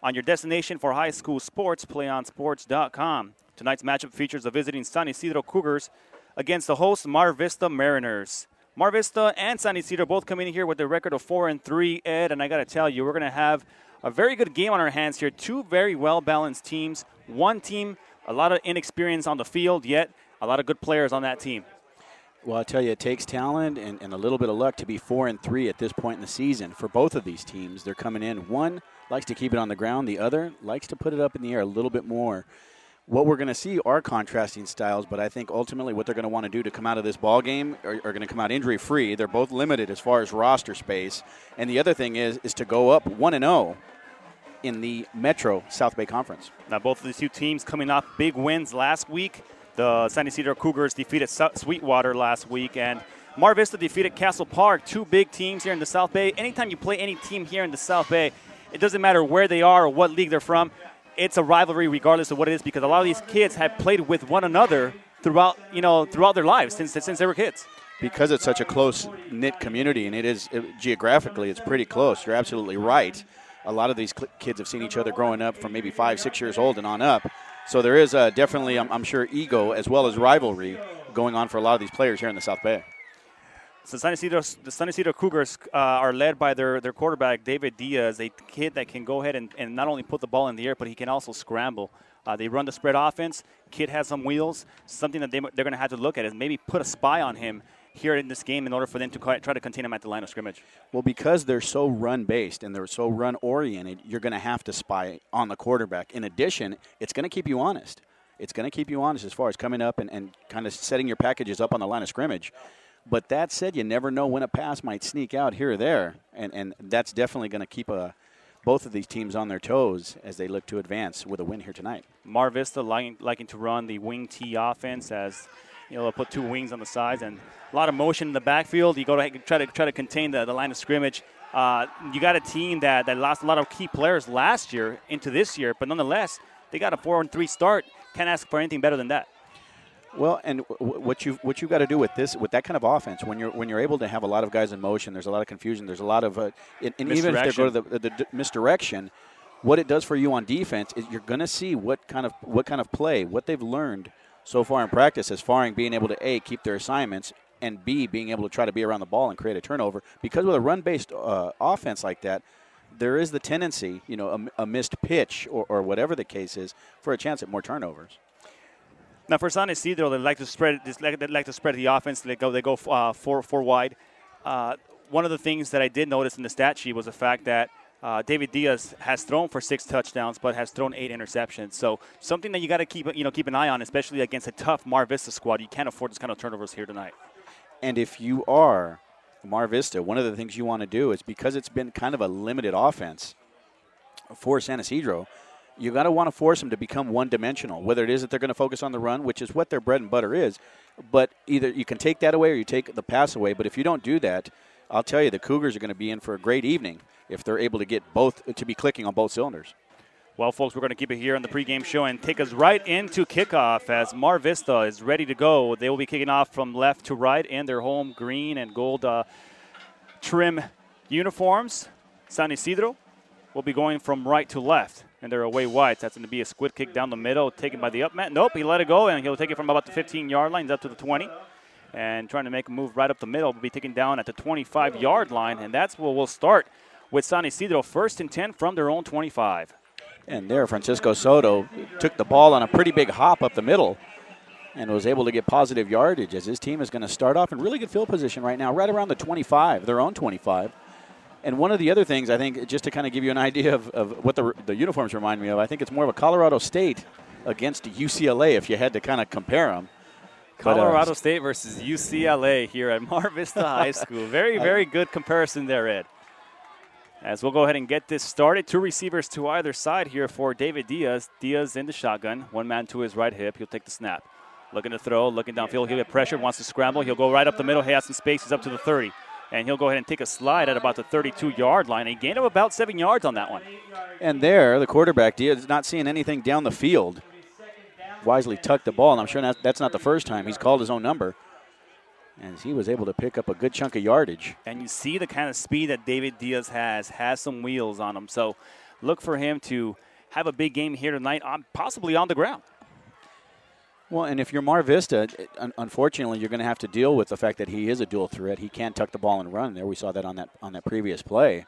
on your destination for high school sports, PlayOnSports.com. Tonight's matchup features the visiting San Ysidro Cougars against the host Mar Vista Mariners. Mar Vista and San Ysidro both coming in here with a record of 4-3, Ed, and I got to tell you, we're going to have a very good game on our hands here. Two very well-balanced teams. One team, a lot of inexperience on the field, yet a lot of good players on that team. Well, I tell you, it takes talent and a little bit of luck to be 4-3 at this point in the season for both of these teams. They're coming in. One likes to keep it on the ground. The other likes to put it up in the air a little bit more. What we're going to see are contrasting styles, but I think ultimately what they're going to want to do to come out of this ball game are going to come out injury-free. They're both limited as far as roster space. And the other thing is to go up 1-0 in the Metro South Bay Conference. Now, both of these two teams coming off big wins last week. The San Ysidro Cougars defeated Sweetwater last week, and Mar Vista defeated Castle Park, two big teams here in the South Bay. Anytime you play any team here in the South Bay, it doesn't matter where they are or what league they're from. It's a rivalry regardless of what it is, because a lot of these kids have played with one another throughout their lives since they were kids. Because it's such a close-knit community, and geographically it's pretty close. You're absolutely right. A lot of these kids have seen each other growing up from maybe 5-6 years old and on up. So there is definitely, I'm sure, ego as well as rivalry going on for a lot of these players here in the South Bay. So the San Ysidro Cougars are led by their quarterback, David Diaz, a kid that can go ahead and not only put the ball in the air, but he can also scramble. They run the spread offense. Kid has some wheels. Something that they're going to have to look at is maybe put a spy on him here in this game in order for them to try to contain him at the line of scrimmage. Well, because they're so run-based and they're so run-oriented, you're going to have to spy on the quarterback. In addition, it's going to keep you honest. It's going to keep you honest as far as coming up and kind of setting your packages up on the line of scrimmage. But that said, you never know when a pass might sneak out here or there, and that's definitely going to keep both of these teams on their toes as they look to advance with a win here tonight. Mar Vista liking to run the wing T offense, as they'll put two wings on the sides and a lot of motion in the backfield. You go to try to contain the line of scrimmage. You got a team that lost a lot of key players last year into this year, but nonetheless, they got a 4-3 start. Can't ask for anything better than that. Well, and what you've got to do with that kind of offense, when you're able to have a lot of guys in motion, there's a lot of confusion, there's a lot of and even if they go to the misdirection, what it does for you on defense is you're going to see what kind of play, what they've learned so far in practice, as far as being able to A, keep their assignments, and B, being able to try to be around the ball and create a turnover. Because with a run-based offense like that, there is the tendency, a missed pitch or whatever the case is, for a chance at more turnovers. Now, for San Ysidro, they like to spread the offense. They go four wide. One of the things that I did notice in the stat sheet was the fact that David Diaz has thrown for 6 touchdowns, but has thrown 8 interceptions. So something that you got to keep an eye on, especially against a tough Mar Vista squad. You can't afford this kind of turnovers here tonight. And if you are Mar Vista, one of the things you want to do is, because it's been kind of a limited offense for San Ysidro, you got to want to force them to become one-dimensional, whether it is that they're going to focus on the run, which is what their bread and butter is. But either you can take that away or you take the pass away. But if you don't do that, I'll tell you, the Cougars are going to be in for a great evening if they're able to get both to be clicking on both cylinders. Well, folks, we're going to keep it here on the pregame show and take us right into kickoff as Mar Vista is ready to go. They will be kicking off from left to right in their home green and gold trim uniforms. San Ysidro will be going from right to left, and they're away whites. That's going to be a squid kick down the middle, taken by the up man. Nope, he let it go, and he'll take it from about the 15-yard line up to the 20. And trying to make a move right up the middle. Will be taken down at the 25-yard line, and that's where we'll start with San Ysidro. 1st and 10 from their own 25. And there, Francisco Soto took the ball on a pretty big hop up the middle and was able to get positive yardage, as his team is going to start off in really good field position right now, right around the 25, their own 25. And one of the other things, I think, just to kind of give you an idea of what the uniforms remind me of, I think it's more of a Colorado State against UCLA if you had to kind of compare them. Colorado State versus UCLA here at Mar Vista High School. Very, very good comparison there, Ed. As we'll go ahead and get this started. 2 receivers to either side here for David Diaz. Diaz in the shotgun. 1 man to his right hip. He'll take the snap. Looking to throw, looking downfield. He'll get pressure, wants to scramble. He'll go right up the middle. He has some space. He's up to the 30. And he'll go ahead and take a slide at about the 32-yard line. A gain of about 7 yards on that one. And there, the quarterback, Diaz, not seeing anything down the field. Wisely tucked the ball, and I'm sure that's not the first time he's called his own number. And he was able to pick up a good chunk of yardage. And you see the kind of speed that David Diaz has some wheels on him. So look for him to have a big game here tonight, possibly on the ground. Well, and if you're Mar Vista, unfortunately, you're going to have to deal with the fact that he is a dual threat. He can tuck the ball and run. There, we saw that on that previous play.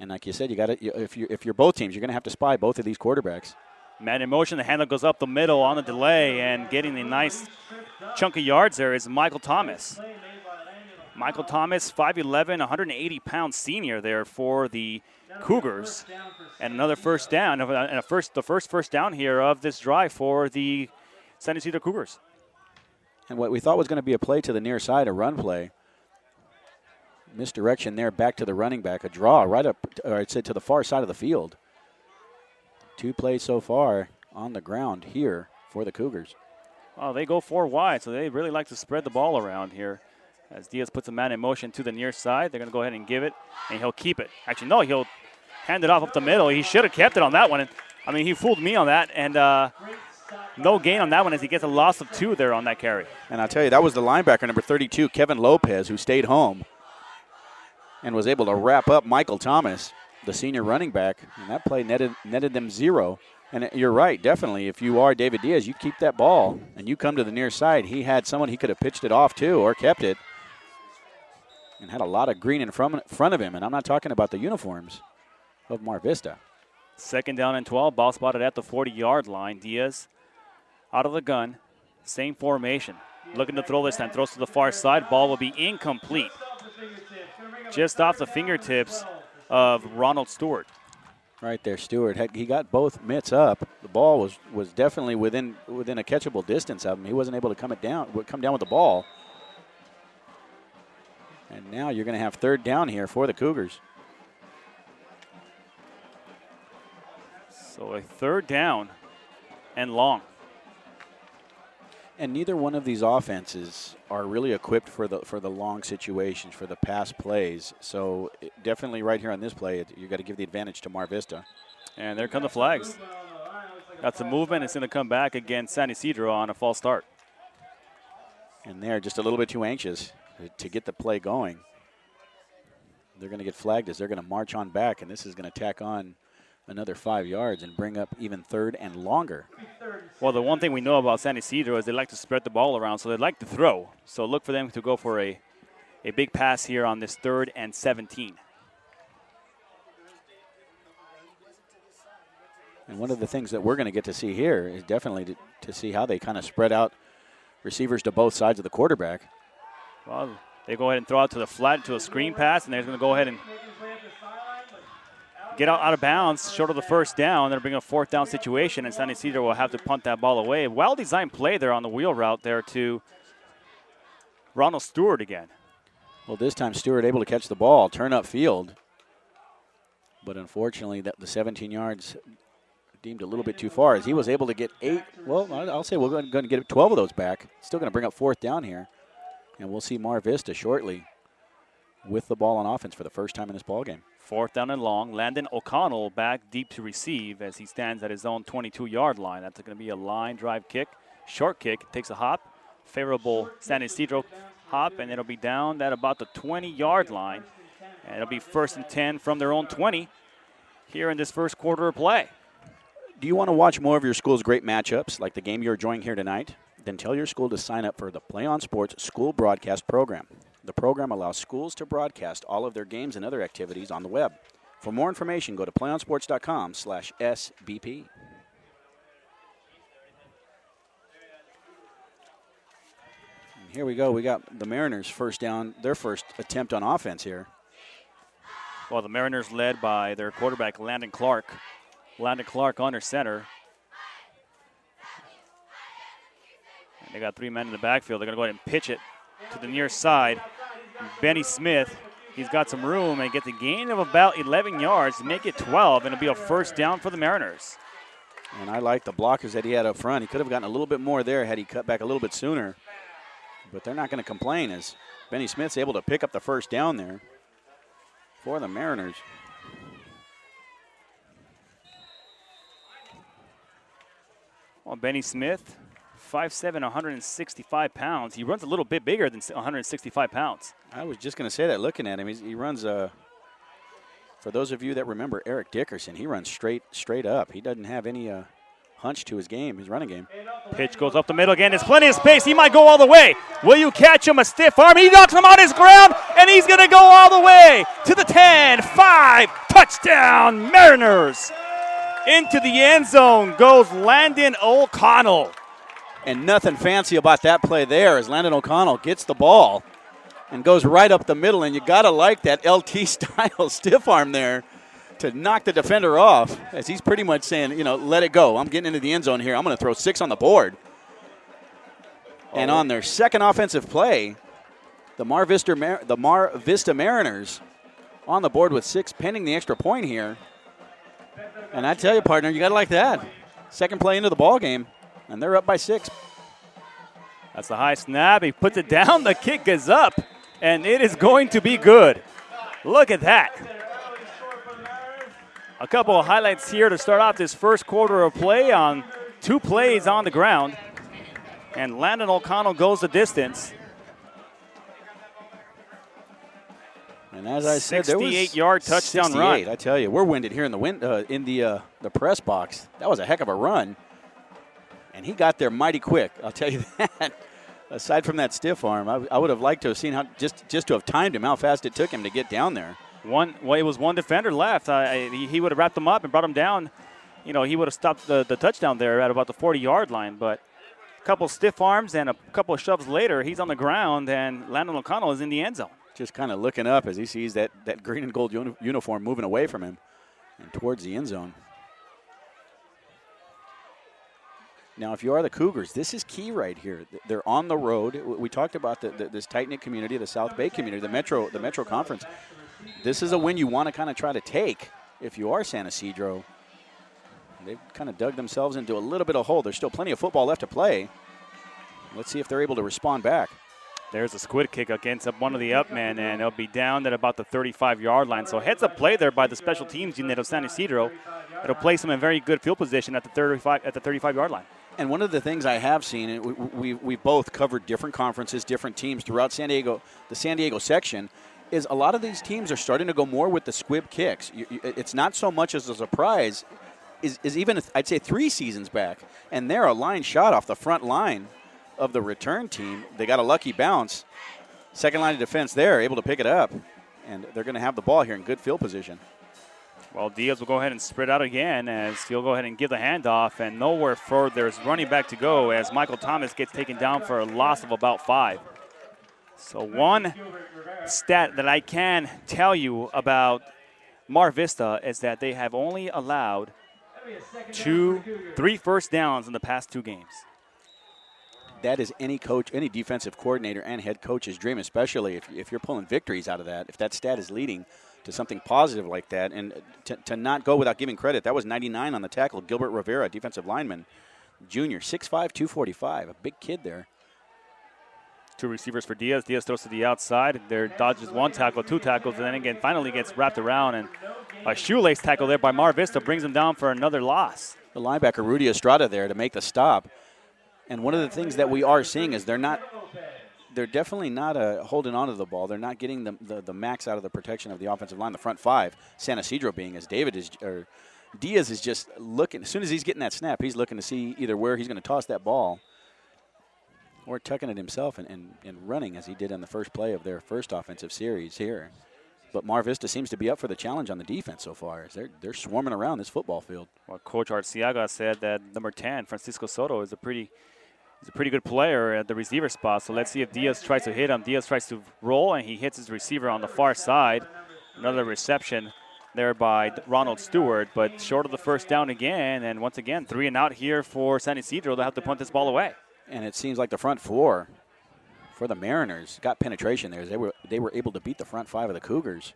And like you said, you got to if you're both teams, you're going to have to spy both of these quarterbacks. Man in motion, the handle goes up the middle on the delay, and getting a nice chunk of yards there is Michael Thomas. Michael Thomas, 5'11", 180-pound senior there for the Cougars. And another first down, and the first first down here of this drive for the San Ysidro Cougars. And what we thought was going to be a play to the near side, a run play, misdirection there back to the running back, a draw right up, or I'd say to the far side of the field. 2 plays so far on the ground here for the Cougars. Well, they go 4 wide, so they really like to spread the ball around here. As Diaz puts a man in motion to the near side, they're going to go ahead and give it, and he'll keep it. Actually, no, he'll hand it off up the middle. He should have kept it on that one. I mean, he fooled me on that, and no gain on that one as he gets a loss of 2 there on that carry. And I'll tell you, that was the linebacker, number 32, Kevin Lopez, who stayed home and was able to wrap up Michael Thomas, the senior running back, and that play netted them 0. And you're right, definitely. If you are David Diaz, you keep that ball and you come to the near side. He had someone he could have pitched it off to or kept it, and had a lot of green in front of him. And I'm not talking about the uniforms of Mar Vista. 2nd down and 12. Ball spotted at the 40-yard line. Diaz out of the gun. Same formation. Looking to throw this time. Throws to the far side. Ball will be incomplete. Just off the fingertips of Ronald Stewart. Right there, Stewart. He got both mitts up. The ball was definitely within a catchable distance of him. He wasn't able to come down with the ball. And now you're going to have 3rd down here for the Cougars. So a 3rd down and long. And neither one of these offenses are really equipped for the long situations, for the pass plays. So definitely right here on this play, you got to give the advantage to Mar Vista. And there come the flags. Got some movement. It's going to come back against San Ysidro on a false start. And they're just a little bit too anxious to get the play going. They're going to get flagged as they're going to march on back, and this is going to tack on another 5 yards and bring up even 3rd and longer. Well, the one thing we know about San Ysidro is they like to spread the ball around, so they like to throw. So look for them to go for a big pass here on this 3rd and 17. And one of the things that we're going to get to see here is definitely to see how they kind of spread out receivers to both sides of the quarterback. Well, they go ahead and throw out to the flat to a screen pass, and they're going to go ahead and get out of bounds, short of the first down. They'll bring a 4th down situation, and San Ysidro will have to punt that ball away. Well-designed play there on the wheel route there to Ronald Stewart again. Well, this time Stewart able to catch the ball, turn up field. But unfortunately, the 17 yards deemed a little bit too far as he was able to get 8. Well, I'll say we're going to get 12 of those back. Still going to bring up 4th down here. And we'll see Mar Vista shortly with the ball on offense for the first time in this ballgame. 4th down and long. Landon O'Connell back deep to receive as he stands at his own 22-yard line. That's going to be a line drive kick. Short kick. Takes a hop. Favorable San Ysidro hop, and it'll be down at about the 20-yard line. And it'll be 1st and 10 from their own 20 here in this first quarter of play. Do you want to watch more of your school's great matchups like the game you're enjoying here tonight? Then tell your school to sign up for the PlayOn Sports School Broadcast Program. The program allows schools to broadcast all of their games and other activities on the web. For more information, go to playonsports.com/SBP. And here we go. We got the Mariners first down, their first attempt on offense here. Well, the Mariners led by their quarterback, Landon Clark. Landon Clark under center. And they got 3 men in the backfield. They're going to go ahead and pitch it to the near side. Benny Smith, he's got some room and gets a gain of about 11 yards to make it 12, and it'll be a 1st down for the Mariners. And I like the blockers that he had up front. He could have gotten a little bit more there had he cut back a little bit sooner. But they're not going to complain as Benny Smith's able to pick up the 1st down there for the Mariners. Well, Benny Smith, 5'7", 165 pounds. He runs a little bit bigger than 165 pounds. I was just going to say that looking at him. He runs for For those of you that remember Eric Dickerson, he runs straight up. He doesn't have any hunch to his game, his running game. Pitch goes up the middle again. There's plenty of space. He might go all the way. Will you catch him? A stiff arm. He knocks him on his ground, and he's going to go all the way to the 10-5. Touchdown, Mariners. Into the end zone goes Landon O'Connell. And nothing fancy about that play there as Landon O'Connell gets the ball and goes right up the middle, and you got to like that LT-style stiff arm there to knock the defender off, as he's pretty much saying, let it go. I'm getting into the end zone here. I'm going to throw 6 on the board. And on their second offensive play, the Mar Vista Mariners on the board with 6, pending the extra point here. And I tell you, partner, you got to like that. Second play into the ball game, and they're up by 6. That's the high snap. He puts it down. The kick is up, and it is going to be good. Look at that. A couple of highlights here to start off this first quarter of play on 2 plays on the ground. And Landon O'Connell goes the distance. And as I said, there was 68-yard touchdown run. I tell you, we're winded here in the press box. That was a heck of a run. And he got there mighty quick, I'll tell you that. Aside from that stiff arm, I would have liked to have seen how just to have timed him, how fast it took him to get down there. It was one defender left. He would have wrapped him up and brought him down. He would have stopped the touchdown there at about the 40-yard line. But a couple stiff arms and a couple of shoves later, he's on the ground, and Landon O'Connell is in the end zone. Just kind of looking up as he sees that green and gold uniform moving away from him and towards the end zone. Now, if you are the Cougars, this is key right here. They're on the road. We talked about this tight-knit community, the South Bay community, the Metro Conference. This is a win you want to kind of try to take if you are San Ysidro. They've kind of dug themselves into a little bit of hole. There's still plenty of football left to play. Let's see if they're able to respond back. There's a squid kick against one of the up men, and it'll be down at about the 35-yard line. So heads up play there by the special teams unit of San Ysidro. It'll place them in very good field position at the 35-yard line. And one of the things I have seen, and we both covered different conferences, different teams throughout San Diego, the San Diego section, is a lot of these teams are starting to go more with the squib kicks. It's not so much as a surprise, is even, I'd say, 3 seasons back. And they're a line shot off the front line of the return team. They got a lucky bounce. Second line of defense there, able to pick it up. And they're going to have the ball here in good field position. Well, Diaz will go ahead and spread out again as he'll go ahead and give the handoff, and nowhere further there's running back to go as Michael Thomas gets taken down for a loss of about 5. So one stat that I can tell you about Mar Vista is that they have only allowed 3 first downs in the past 2 games. That is any coach, any defensive coordinator and head coach's dream, especially if you're pulling victories out of that, if that stat is leading to something positive like that. And to not go without giving credit, that was 99 on the tackle. Gilbert Rivera, defensive lineman, junior, 6'5", 245, a big kid there. 2 receivers for Diaz. Diaz throws to the outside. There dodges 1 tackle, 2 tackles, and then again finally gets wrapped around. And a shoelace tackle there by Mar Vista brings him down for another loss. The linebacker, Rudy Estrada, there to make the stop. And one of the things that we are seeing is they're definitely not holding on to the ball. They're not getting the max out of the protection of the offensive line, the front 5. San Ysidro being as Diaz is just looking. As soon as he's getting that snap, he's looking to see either where he's going to toss that ball or tucking it himself and running as he did on the first play of their first offensive series here. But Mar Vista seems to be up for the challenge on the defense so far as they're swarming around this football field. Well, Coach Arciaga said that number 10, Francisco Soto, is a pretty good player at the receiver spot. So let's see if Diaz tries to hit him. Diaz tries to roll, and he hits his receiver on the far side. Another reception there by Ronald Stewart, but short of the first down again. And once again, 3 and out here for San Ysidro. They'll have to punt this ball away. And it seems like the front 4 for the Mariners got penetration there. They were able to beat the front 5 of the Cougars.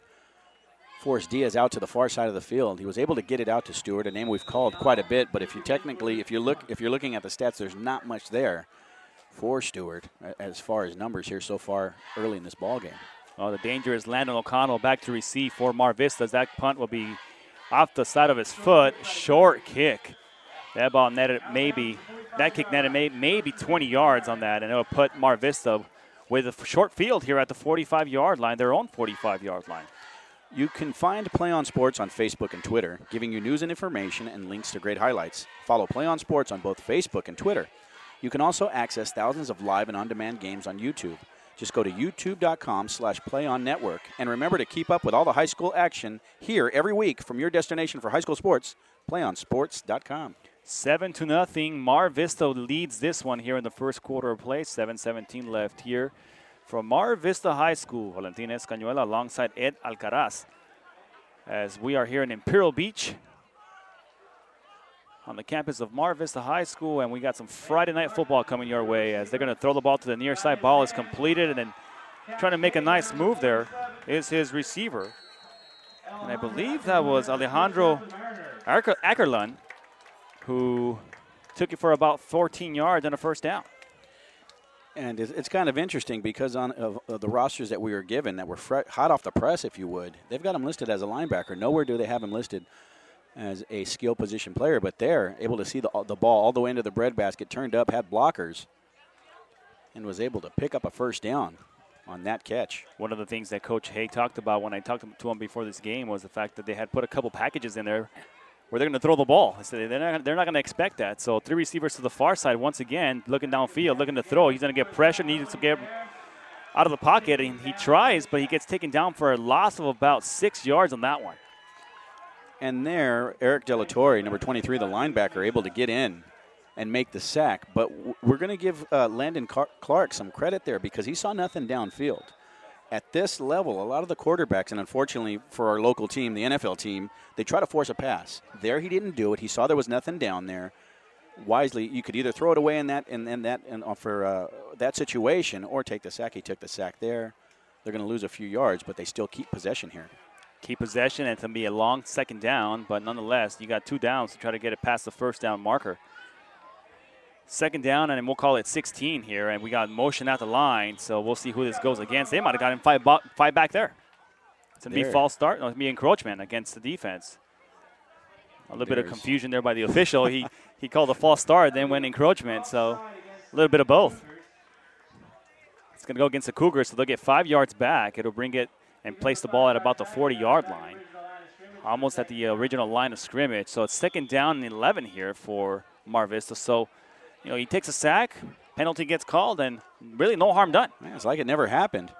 Forced Diaz out to the far side of the field. He was able to get it out to Stewart, a name we've called quite a bit. But if you're looking at the stats, there's not much there for Stewart as far as numbers here so far early in this ball game. Oh, the danger is Landon O'Connell back to receive for Mar Vista. That punt will be off the side of his foot. Short kick. That ball netted maybe 20 yards on that, and it'll put Mar Vista with a short field here at the 45-yard line, their own 45-yard line. You can find PlayOn Sports on Facebook and Twitter, giving you news and information and links to great highlights. Follow PlayOn Sports on both Facebook and Twitter. You can also access thousands of live and on-demand games on YouTube. Just go to youtube.com/PlayOnNetwork. And remember to keep up with all the high school action here every week from your destination for high school sports, PlayOnSports.com. 7-0. Mar Vista leads this one here in the first quarter of play. 7:17 left here. From Mar Vista High School, Valentina Escañuela alongside Ed Alcaraz. As we are here in Imperial Beach on the campus of Mar Vista High School, and we got some Friday night football coming your way as they're going to throw the ball to the near side. Ball is completed, and then trying to make a nice move there is his receiver. And I believe that was Alejandro Ackerlund, who took it for about 14 yards and a first down. And it's kind of interesting because of the rosters that we were given that were hot off the press, if you would, they've got him listed as a linebacker. Nowhere do they have him listed as a skill position player, but they're able to see the ball all the way into the breadbasket, turned up, had blockers, and was able to pick up a first down on that catch. One of the things that Coach Hay talked about when I talked to him before this game was the fact that they had put a couple packages in there where they're going to throw the ball. So they're not going to expect that. So 3 receivers to the far side once again, looking downfield, looking to throw. He's going to get pressure, needs to get out of the pocket, and he tries, but he gets taken down for a loss of about 6 yards on that one. And there, Eric Delatorre, number 23, the linebacker, able to get in and make the sack. But we're going to give Landon Clark some credit there because he saw nothing downfield. At this level, a lot of the quarterbacks, and unfortunately for our local team, the NFL team, they try to force a pass. There he didn't do it. He saw there was nothing down there. Wisely, you could either throw it away in that for that situation or take the sack. He took the sack there. They're going to lose a few yards, but they still keep possession here. Keep possession, and it's going to be a long second down, but nonetheless, you got 2 downs to try to get it past the first down marker. Second down, and we'll call it 16 here, and we got motion at the line, so we'll see who this goes against. They might have got him five back there. It's going to be false start. No, it's going to be encroachment against the defense. A little bit of confusion there by the official. He called a false start, then went encroachment, so a little bit of both. It's going to go against the Cougars, so they'll get 5 yards back. It'll bring it and place the ball at about the 40-yard line, almost at the original line of scrimmage. So it's second down and 11 here for Mar Vista. So, he takes a sack, penalty gets called, and really no harm done. Man, it's like it never happened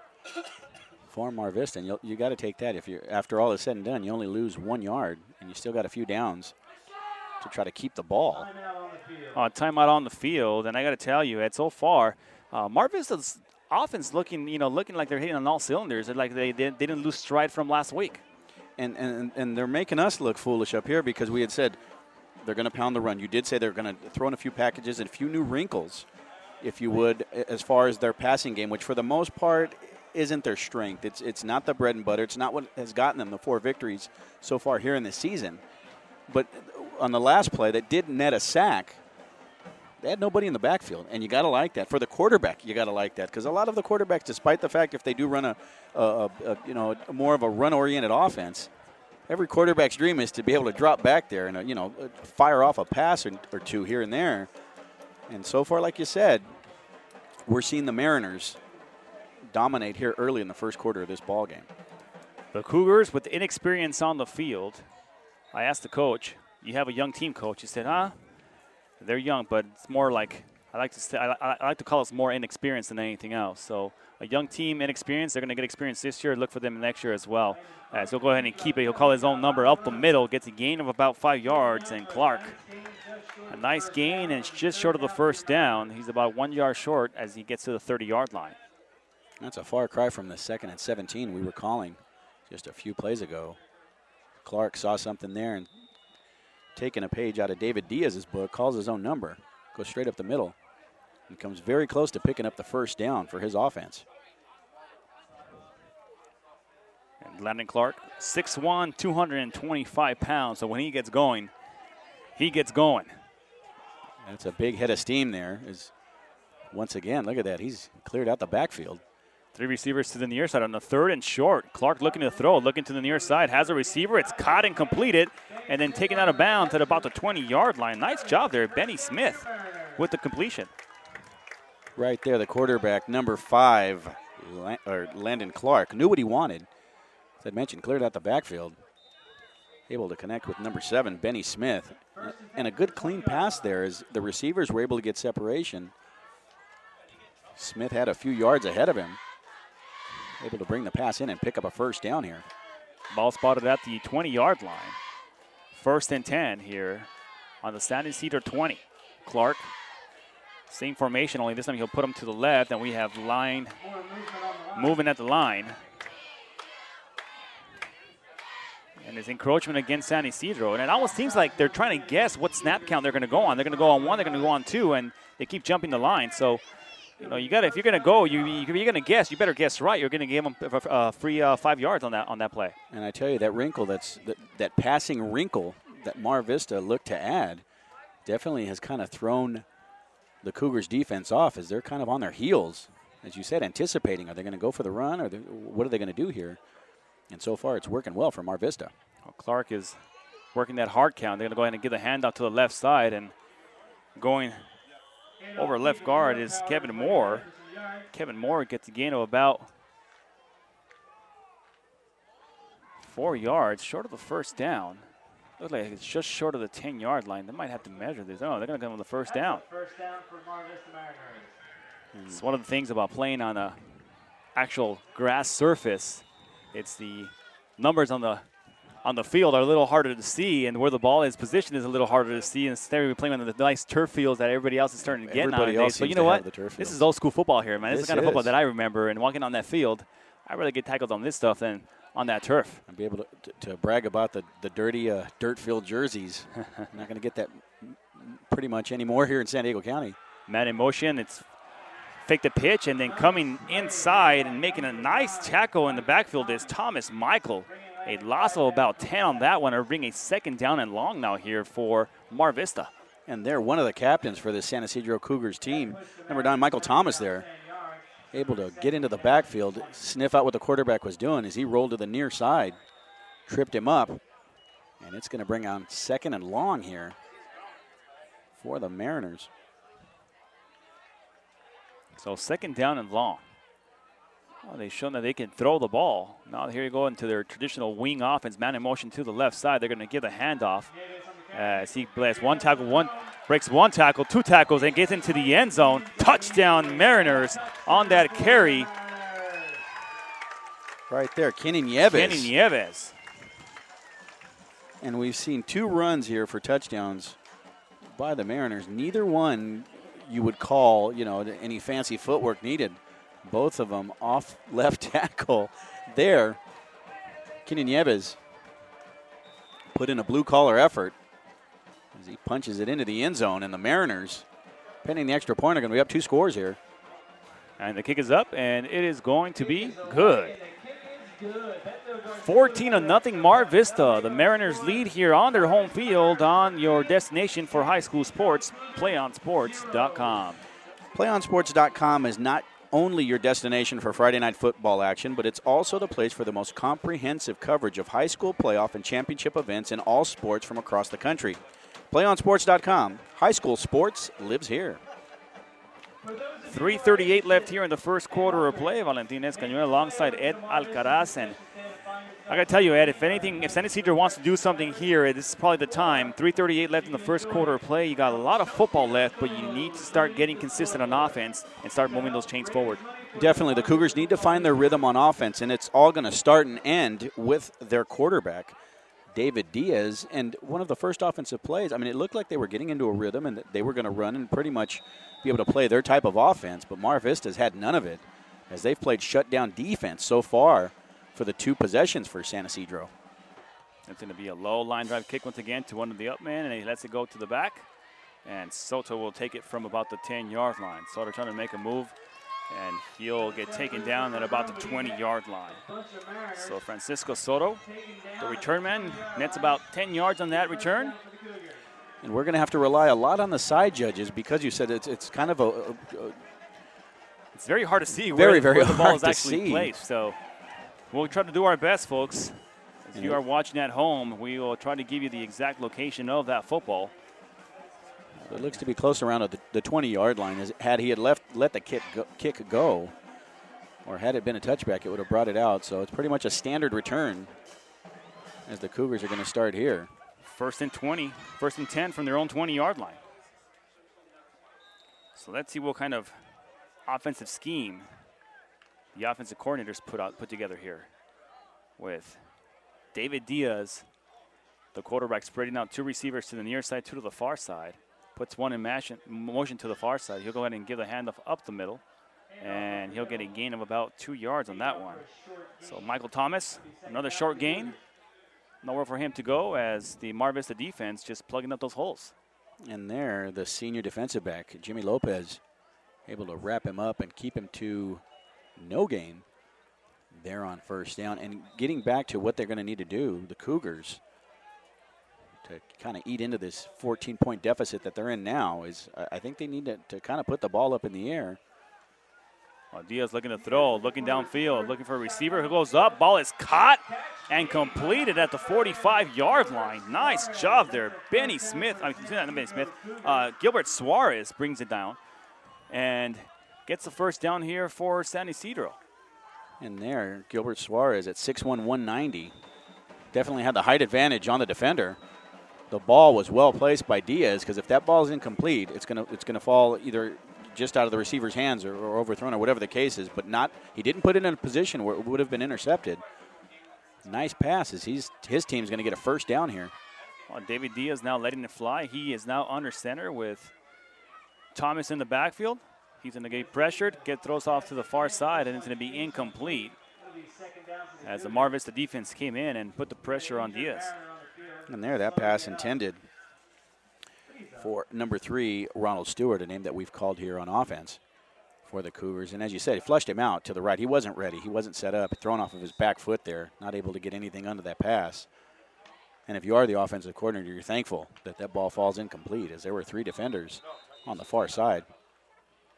for Mar Vista, and you got to take that. If you're after all is said and done, you only lose 1 yard, and you still got a few downs to try to keep the ball. Timeout on the field, and I got to tell you, so far, Mar Vista's offense looking like they're hitting on all cylinders. They're like they didn't lose stride from last week. And they're making us look foolish up here because we had said they're going to pound the run. You did say they're going to throw in a few packages and a few new wrinkles, if you would, as far as their passing game, which for the most part isn't their strength. It's not the bread and butter. It's not what has gotten them the 4 victories so far here in this season. But on the last play that did net a sack, they had nobody in the backfield, and you got to like that. For the quarterback, you got to like that because a lot of the quarterbacks, despite the fact if they do run a more of a run-oriented offense, every quarterback's dream is to be able to drop back there and fire off a pass or two here and there. And so far, like you said, we're seeing the Mariners dominate here early in the first quarter of this ball game. The Cougars with inexperience on the field. I asked the coach, "You have a young team, coach?" He said, they're young, but it's more like I like to call it more inexperienced than anything else. So a young team, inexperienced, they're going to get experience this year. Look for them next year as well. So he'll go ahead and keep it. He'll call his own number up the middle, gets a gain of about 5 yards, and Clark, a nice gain, and it's just short of the first down. He's about 1 yard short as he gets to the 30-yard line. That's a far cry from the 2nd and 17 we were calling just a few plays ago. Clark saw something there and taking a page out of David Diaz's book, calls his own number, goes straight up the middle, and comes very close to picking up the first down for his offense. And Landon Clark, 6'1", 225 pounds, so when he gets going, he gets going. That's a big head of steam there. Once again, look at that. He's cleared out the backfield. 3 receivers to the near side on the 3rd and short. Clark looking to throw, looking to the near side, has a receiver. It's caught and completed, and then taken out of bounds at about the 20-yard line. Nice job there, Benny Smith with the completion. Right there, the quarterback, number 5, Landon Clark, knew what he wanted. As I mentioned, cleared out the backfield. Able to connect with number 7, Benny Smith. And a good clean pass there as the receivers were able to get separation. Smith had a few yards ahead of him. Able to bring the pass in and pick up a first down here. Ball spotted at the 20-yard line. 1st and 10 here on the San Ysidro 20. Clark, same formation, only this time he'll put him to the left, and we have line moving at the line. And his encroachment against San Ysidro. And it almost seems like they're trying to guess what snap count they're going to go on. They're going to go on 1, they're going to go on 2, and they keep jumping the line. So, you know, you got if you're going to go, you're going to guess. You better guess right. You're going to give them a free 5 yards on that play. And I tell you, that wrinkle, that passing wrinkle that Mar Vista looked to add, definitely has kind of thrown the Cougars' defense off as they're kind of on their heels, as you said, anticipating. Are they going to go for the run, or what are they going to do here? And so far, it's working well for Mar Vista. Well, Clark is working that hard count. They're going to go ahead and give the handoff to the left side, and going over left guard is Kevin Moore. Kevin Moore gets a gain of about 4 yards, short of the first down. Looks like it's just short of the 10-yard line. They might have to measure this. Oh, they're going to go with the first down. First down for Mar Vista Mariners. It's one of the things about playing on a actual grass surface. It's the numbers on the field are a little harder to see, and where the ball is positioned is a little harder to see. Instead, we're playing on the nice turf fields that everybody else is starting to get nowadays. So you know what? This is old school football here, man. This is the kind of football that I remember. And walking on that field, I really get tackled on this stuff than on that turf. And be able to brag about the dirty dirt-filled jerseys. Not going to get that pretty much anymore here in San Diego County. Man in motion. It's fake the pitch, and then coming inside and making a nice tackle in the backfield is Thomas Michael. A loss of about 10 on that one, or bring a 2nd down and long now here for Mar Vista. And they're one of the captains for the San Ysidro Cougars team. Number 9, Michael Thomas there. Able to get into the backfield, sniff out what the quarterback was doing as he rolled to the near side, tripped him up, and it's going to bring on 2nd and long here for the Mariners. So 2nd down and long. Well, they've shown that they can throw the ball. Now here you go into their traditional wing offense, man in motion to the left side. They're going to give the handoff as he plays breaks one tackle, 2 tackles, and gets into the end zone. Touchdown Mariners on that carry. Right there, Kenan Nieves. And we've seen 2 runs here for touchdowns by the Mariners. Neither one you would call, any fancy footwork needed. Both of them off left tackle there. Kenan Nieves put in a blue-collar effort as he punches it into the end zone, and the Mariners, pending the extra point, are going to be up 2 scores here. And the kick is up, and it is going to be good. 14-0 Mar Vista. The Mariners lead here on their home field on your destination for high school sports, PlayOnSports.com. PlayOnSports.com is not only your destination for Friday night football action, but it's also the place for the most comprehensive coverage of high school playoff and championship events in all sports from across the country. PlayOnSports.com. High school sports lives here. 3:38 left here in the first quarter of play. Valentin Escañuel alongside Ed Alcaraz. And I got to tell you, Ed, if San Ysidro wants to do something here, this is probably the time. 3:38 left in the first quarter of play. You got a lot of football left, but you need to start getting consistent on offense and start moving those chains forward. Definitely. The Cougars need to find their rhythm on offense, and it's all going to start and end with their quarterback, David Diaz. And one of the first offensive plays, it looked like they were getting into a rhythm and they were going to run and pretty much be able to play their type of offense, but Mar Vista's had none of it as they've played shutdown defense so far for the 2 possessions for San Ysidro. It's going to be a low line drive kick once again to one of the up men, and he lets it go to the back. And Soto will take it from about the 10-yard line. Soto trying to make a move, and he'll get taken down at about the 20-yard line. So Francisco Soto, the return man, nets about 10 yards on that return. And we're going to have to rely a lot on the side judges because you said it's kind of it's very hard to see where the ball is actually placed. So we'll try to do our best, folks. If you are watching at home, we will try to give you the exact location of that football. It looks to be close around the 20-yard line. Had he let the kick go, Or had it been a touchback, it would have brought it out. So it's pretty much a standard return as the Cougars are going to start here. 1st and 20, 1st and 10 from their own 20-yard line. So let's see what kind of offensive scheme the offensive coordinators put together here, with David Diaz, the quarterback, spreading out 2 receivers to the near side, 2 to the far side. Puts one in motion to the far side. He'll go ahead and give the handoff up the middle, and he'll get a gain of about 2 yards on that one. So Michael Thomas, another short gain. Nowhere for him to go as the Mar Vista defense just plugging up those holes. And there, the senior defensive back, Jimmy Lopez, able to wrap him up and keep him to no gain there on 1st down. And getting back to what they're going to need to do, the Cougars, to kind of eat into this 14-point deficit that they're in now, is I think they need to kind of put the ball up in the air. Well, Diaz looking to throw, looking downfield, looking for a receiver who goes up. Ball is caught and completed at the 45-yard line. Nice job there. Benny Smith, not Benny Smith, Gilbert Suarez brings it down and gets the 1st down here for San Ysidro. And there, Gilbert Suarez at 6'1", 190. Definitely had the height advantage on the defender. The ball was well placed by Diaz, because if that ball is incomplete, it's gonna fall either just out of the receiver's hands or overthrown or whatever the case is, but not, he didn't put it in a position where it would have been intercepted. Nice passes. His team's going to get a 1st down here. Well, David Diaz now letting it fly. He is now under center with Thomas in the backfield. He's going to get pressured, throws off to the far side, and it's going to be incomplete as the Mar Vista defense came in and put the pressure on Diaz. And there, that pass intended for number 3, Ronald Stewart, a name that we've called here on offense for the Cougars. And as you said, he flushed him out to the right. He wasn't ready. He wasn't set up, thrown off of his back foot there, not able to get anything under that pass. And if you are the offensive coordinator, you're thankful that that ball falls incomplete, as there were 3 defenders on the far side.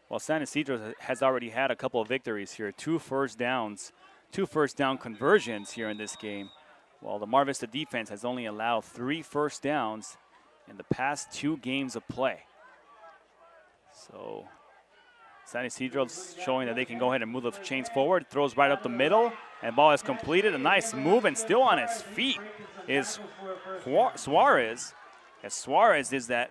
Well, San Ysidro has already had a couple of victories here, 2 first downs, 2 first down conversions here in this game, while the Mar Vista defense has only allowed 3 first downs in the past 2 games of play. So San Ysidro's showing that they can go ahead and move the chains forward. Throws right up the middle, and ball is completed. A nice move, and still on his feet is Suarez. As Suarez is that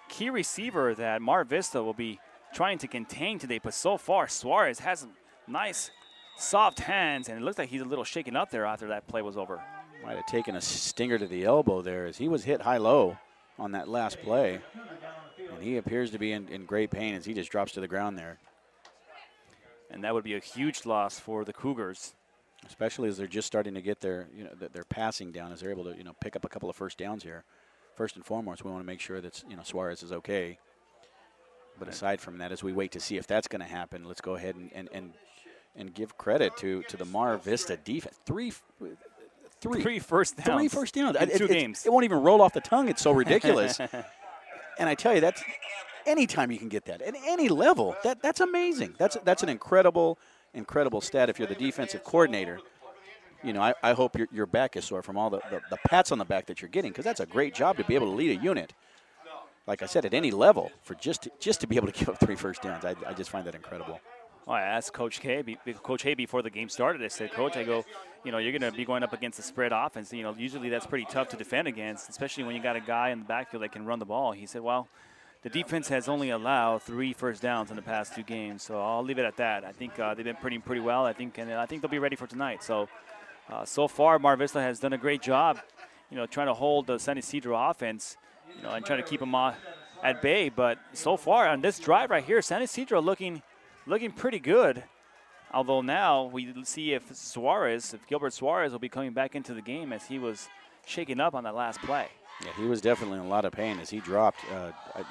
key receiver that Mar Vista will be trying to contain today. But so far, Suarez has nice, soft hands, and it looks like he's a little shaken up there after that play was over. Might have taken a stinger to the elbow there, as he was hit high-low on that last play. And he appears to be in great pain as he just drops to the ground there. And that would be a huge loss for the Cougars, especially as they're just starting to get their passing down, as they're able to pick up a couple of first downs here. First and foremost, we want to make sure that Suarez is okay. But aside from that, as we wait to see if that's going to happen, let's go ahead and give credit to the Mar Vista defense. Three first downs. 3 first downs in 2 games. It won't even roll off the tongue. It's so ridiculous. And I tell you, that's anytime you can get that at any level, that's amazing. That's an incredible stat if you're the defensive coordinator. I hope your back is sore from all the pats on the back that you're getting, because that's a great job to be able to lead a unit. Like I said, at any level, for just to be able to give up 3 first downs, I just find that incredible. Well, I asked Coach Hay before the game started. I said, Coach, you're going to be going up against the spread offense. Usually that's pretty tough to defend against, especially when you got a guy in the backfield that can run the ball. He said, well, the defense has only allowed 3 first downs in the past 2 games, so I'll leave it at that. I think they've been pretty well. I think they'll be ready for tonight. So, so far, Mar Vista has done a great job, trying to hold the San Ysidro offense, and trying to keep them at bay. But so far on this drive right here, San Ysidro looking pretty good. Although now we see if Gilbert Suarez will be coming back into the game, as he was shaken up on that last play. Yeah, he was definitely in a lot of pain as he dropped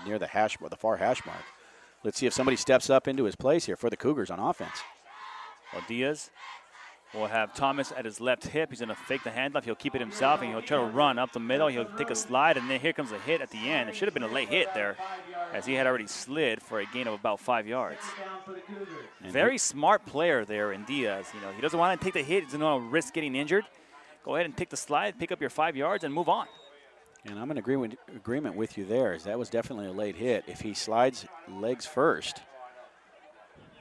near the far hash mark. Let's see if somebody steps up into his place here for the Cougars on offense. Well, Diaz will have Thomas at his left hip. He's going to fake the handoff. He'll keep it himself, and he'll try to run up the middle. He'll take a slide, and then here comes a hit at the end. It should have been a late hit there, as he had already slid for a gain of about 5 yards. Very smart player there in Diaz. He doesn't want to take the hit. He doesn't want to risk getting injured. Go ahead and take the slide, pick up your 5 yards, and move on. And I'm in agreement with you there, as that was definitely a late hit. If he slides legs first,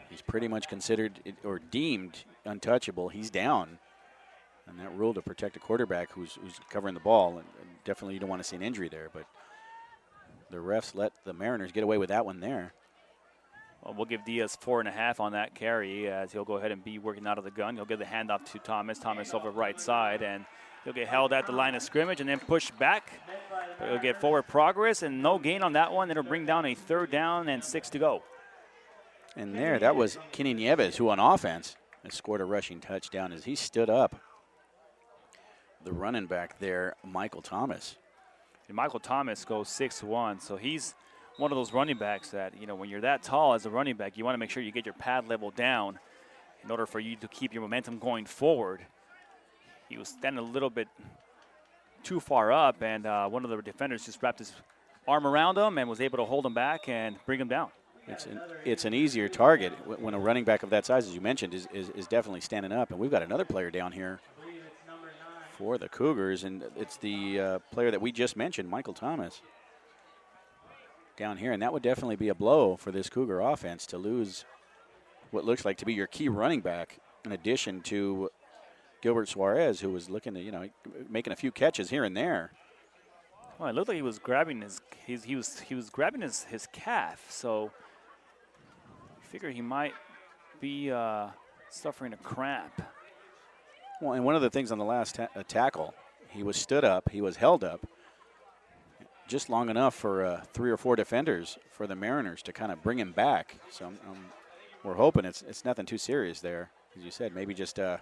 He's pretty much considered or deemed untouchable. He's down. And that rule to protect a quarterback who's covering the ball. And definitely you don't want to see an injury there. But the refs let the Mariners get away with that one there. Well, we'll give Diaz 4.5 on that carry as he'll go ahead and be working out of the gun. He'll give the handoff to Thomas. Thomas over right side, and he'll get held at the line of scrimmage and then pushed back. But he'll get forward progress and no gain on that one. It'll bring down a 3rd down and 6 to go. And there, that was Kenny Nieves, who on offense has scored a rushing touchdown as he stood up. The running back there, Michael Thomas. And Michael Thomas goes 6'1", so he's one of those running backs that, when you're that tall as a running back, you want to make sure you get your pad level down in order for you to keep your momentum going forward. He was standing a little bit too far up, and one of the defenders just wrapped his arm around him and was able to hold him back and bring him down. It's an easier target when a running back of that size, as you mentioned, is definitely standing up. And we've got another player down here for the Cougars, and it's the player that we just mentioned, Michael Thomas, down here. And that would definitely be a blow for this Cougar offense to lose what looks like to be your key running back, in addition to Gilbert Suarez, who was looking to, making a few catches here and there. Well, it looked like he was grabbing he was grabbing his calf, so I figure he might be suffering a cramp. Well, and one of the things on the last tackle, he was stood up, he was held up just long enough for 3 or 4 defenders for the Mariners to kind of bring him back. So we're hoping it's nothing too serious there. As you said, maybe just a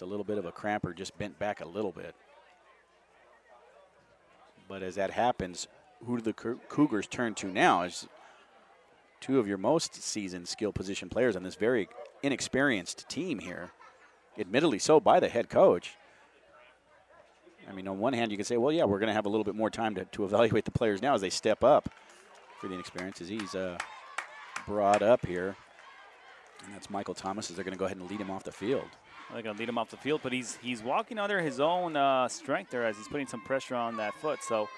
little bit of a cramp or just bent back a little bit. But as that happens, who do the Cougars turn to now? As 2 of your most seasoned skill position players on this very inexperienced team here, admittedly so by the head coach. I mean, on one hand, you can say, well, yeah, we're going to have a little bit more time to evaluate the players now as they step up for the inexperience, as he's brought up here. And that's Michael Thomas, as they're going to go ahead and lead him off the field. They're going to lead him off the field, but he's walking under his own strength there as he's putting some pressure on that foot. So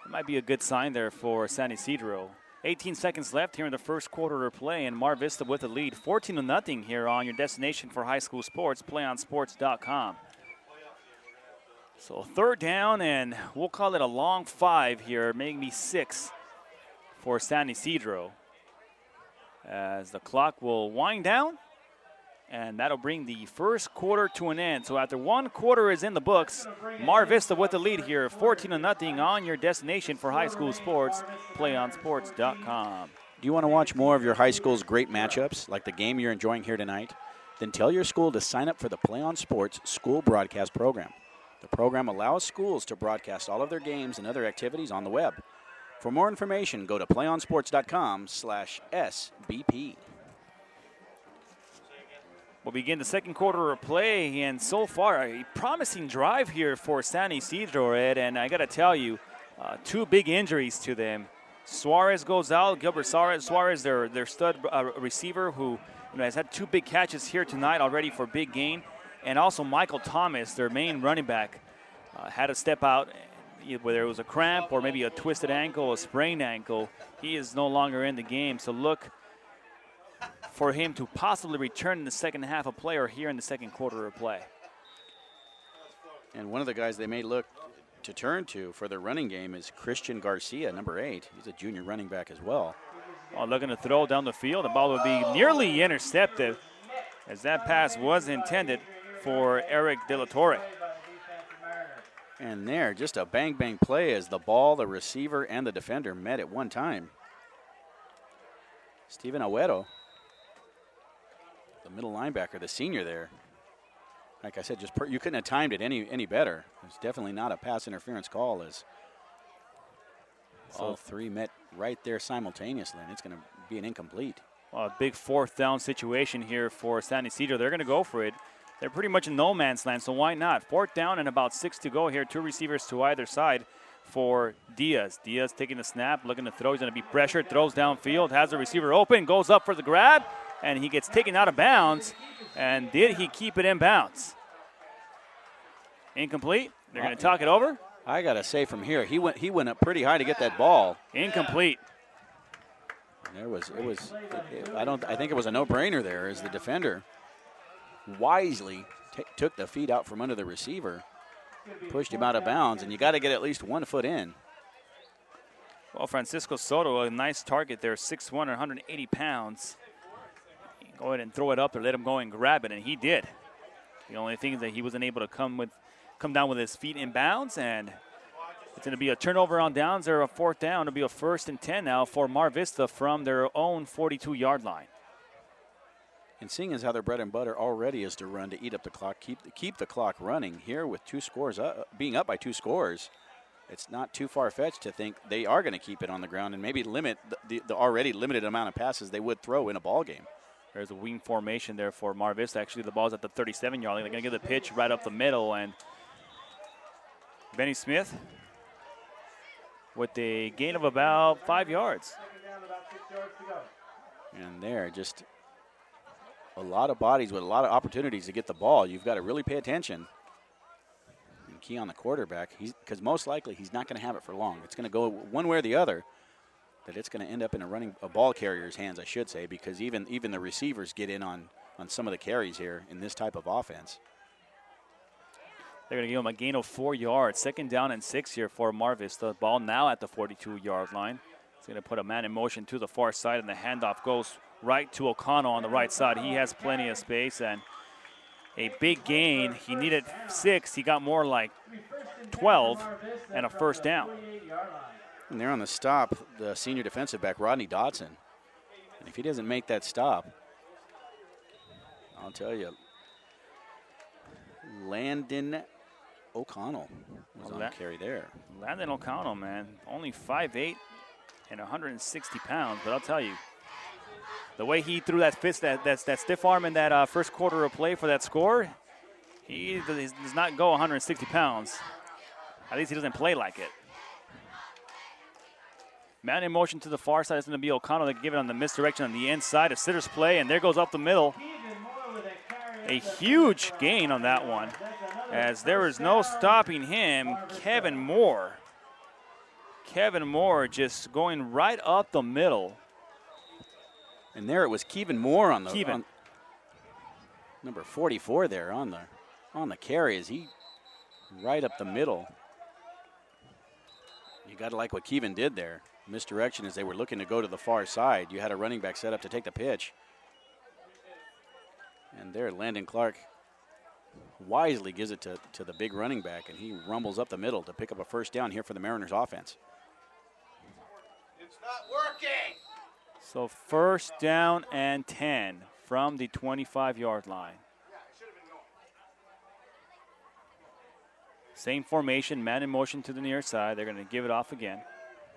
it might be a good sign there for San Ysidro. 18 seconds left here in the first quarter of play, and Mar Vista with the lead. 14-0 here on your destination for high school sports, PlayOnSports.com. So 3rd down, and we'll call it a long 5 here, maybe 6 for San Ysidro, as the clock will wind down, and that'll bring the first quarter to an end. So after 1 quarter is in the books, Mar Vista with the lead here, 14-0 on your destination for high school sports, PlayOnSports.com. Do you want to watch more of your high school's great matchups, like the game you're enjoying here tonight? Then tell your school to sign up for the Play On Sports School Broadcast Program. The program allows schools to broadcast all of their games and other activities on the web. For more information, go to playonsports.com/SBP. We'll begin the second quarter of play, and so far a promising drive here for San Ysidro, Ed, and I got to tell you, 2 big injuries to them. Suarez goes out. Gilbert Suarez, their stud receiver, who has had 2 big catches here tonight already for big gain. And also Michael Thomas, their main running back, had to step out, whether it was a cramp or maybe a twisted ankle, a sprained ankle. He is no longer in the game, so look for him to possibly return in the second half of play or here in the second quarter of play. And one of the guys they may look to turn to for their running game is Christian Garcia, number 8. He's a junior running back as well. Looking to throw down the field. The ball would be nearly intercepted, as that pass was intended for Eric De La Torre. And there, just a bang-bang play as the ball, the receiver, and the defender met at one time. Steven Agüero, the middle linebacker, the senior there. Like I said, you couldn't have timed it any better. It's definitely not a pass interference call, as all 3 met right there simultaneously, and it's going to be an incomplete. Well, a big 4th down situation here for San Ysidro. They're going to go for it. They're pretty much in no man's land, so why not? 4th down and about 6 to go here. 2 receivers to either side for Diaz. Diaz taking the snap, looking to throw. He's going to be pressured, throws downfield, has the receiver open, goes up for the grab, and he gets taken out of bounds. And did he keep it in bounds? Incomplete. They're going to talk it over. I got to say from here, he went up pretty high to get that ball. Incomplete. I think it was a no-brainer there as the defender wisely took the feet out from under the receiver, pushed him out of bounds, and you got to get at least 1 foot in. Well, Francisco Soto, a nice target there, 6'1", 180 pounds. Go ahead and throw it up or let him go and grab it, and he did. The only thing is that he wasn't able to come down with his feet in bounds, and it's going to be a turnover on downs or a 4th down. It'll be a 1st and 10 now for Mar Vista from their own 42-yard line. And seeing as how their bread and butter already is to run to eat up the clock, keep the clock running here with 2 scores, being up by 2 scores, it's not too far-fetched to think they are going to keep it on the ground and maybe limit the already limited amount of passes they would throw in a ball game. There's a wing formation there for Mar Vista. Actually, the ball's at the 37-yard line. They're going to get the pitch right up the middle, and Benny Smith with a gain of about 5 yards. And there, just a lot of bodies with a lot of opportunities to get the ball. You've got to really pay attention and key on the quarterback, because most likely he's not going to have it for long. It's going to go one way or the other, that it's going to end up in a ball carrier's hands, I should say, because even the receivers get in on some of the carries here in this type of offense. They're going to give him a gain of 4 yards. 2nd down and 6 here for Mar Vista. Ball now at the 42-yard line. It's going to put a man in motion to the far side, and the handoff goes right to O'Connell on the right side. He has plenty of space, and a big gain. He needed 6. He got more like 12 and a 1st down. And they're on the stop, the senior defensive back, Rodney Dodson. And if he doesn't make that stop, I'll tell you, Landon O'Connell was on the carry there. Landon O'Connell, man, only 5'8" and 160 pounds, but I'll tell you, the way he threw that fist, that stiff arm in that first quarter of play for that score, he does not go 160 pounds. At least he doesn't play like it. Man in motion to the far side is going to be O'Connell. They give it on the misdirection on the inside. A sitter's play, and there goes up the middle. A huge gain on that one, as there is no stopping him. Kevin Moore just going right up the middle. And there it was Kevin Moore on number 44 there on the carry, as he right up the middle. You got to like what Kevin did there. Misdirection as they were looking to go to the far side. You had a running back set up to take the pitch. And there, Landon Clark wisely gives it to the big running back, and he rumbles up the middle to pick up a 1st down here for the Mariners offense. It's not working. So 1st down and 10 from the 25-yard line. Same formation, man in motion to the near side. They're going to give it off again.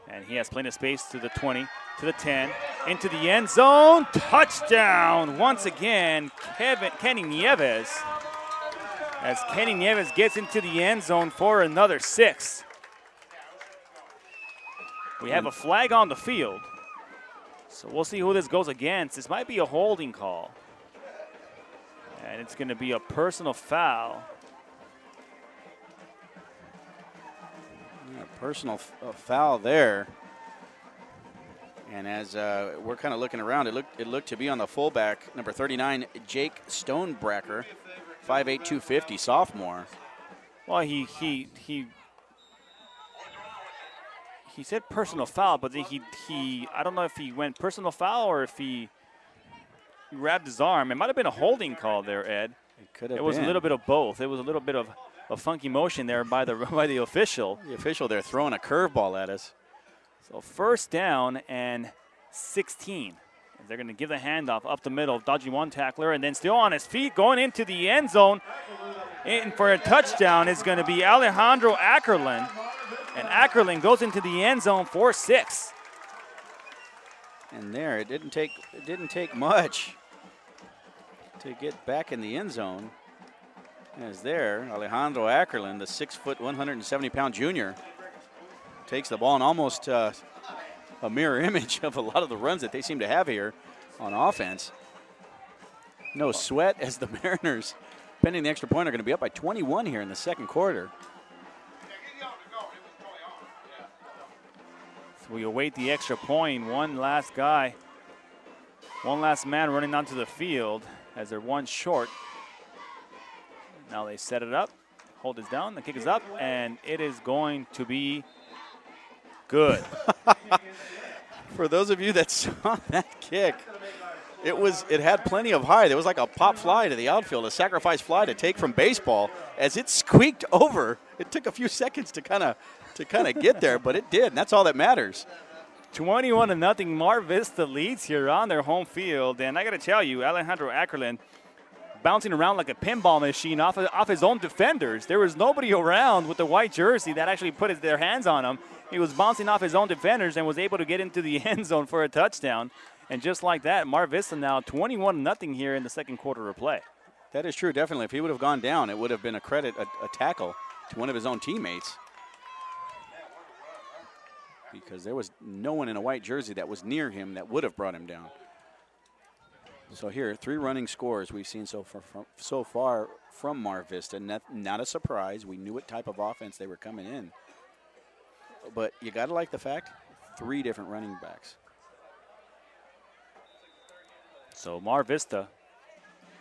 And he has plenty of space to the 20, to the 10, into the end zone. Touchdown once again, Kenny Nieves. As Kenny Nieves gets into the end zone for another 6. We have a flag on the field. So we'll see who this goes against. This might be a holding call. And it's going to be a personal foul. Personal foul there. And as we're kind of looking around, it looked to be on the fullback, number 39, Jake Stonebracker, 5'8", 250, sophomore. Well, he said personal foul, but he I don't know if he went personal foul or if he grabbed his arm. It might have been a holding call there, Ed. It could have been. It was a little bit of both. It was a little bit of a funky motion there by the official. The official there throwing a curveball at us. So 1st down and 16. They're going to give the handoff up the middle, dodging one tackler, and then still on his feet, going into the end zone. And for a touchdown is going to be Alejandro Ackerlin. And Ackerlin goes into the end zone for 6. And there, it didn't take much to get back in the end zone. As there, Alejandro Ackerlin, the 6', 170-pound junior, takes the ball and almost a mirror image of a lot of the runs that they seem to have here on offense. No sweat as the Mariners, pending the extra point, are going to be up by 21 here in the 2nd quarter. So we await the extra point. One last guy One last man running onto the field as they're one short. Now they set it up, hold this down, the kick is up, and it is going to be good. For those of you that saw that kick, it had plenty of height. It was like a pop fly to the outfield, a sacrifice fly to take from baseball. As it squeaked over, it took a few seconds to kind of get there, but it did, and that's all that matters. 21-0, Mar Vista leads here on their home field, and I got to tell you, Alejandro Ackerlin bouncing around like a pinball machine off his own defenders. There was nobody around with the white jersey that actually put their hands on him. He was bouncing off his own defenders and was able to get into the end zone for a touchdown. And just like that, Mar Vista now 21-0 here in the second quarter of play. That is true, definitely. If he would have gone down, it would have been a tackle to one of his own teammates. Because there was no one in a white jersey that was near him that would have brought him down. So here, 3 running scores we've seen so far from Mar Vista. Not a surprise. We knew what type of offense they were coming in. But you got to like the fact, 3 different running backs. So Mar Vista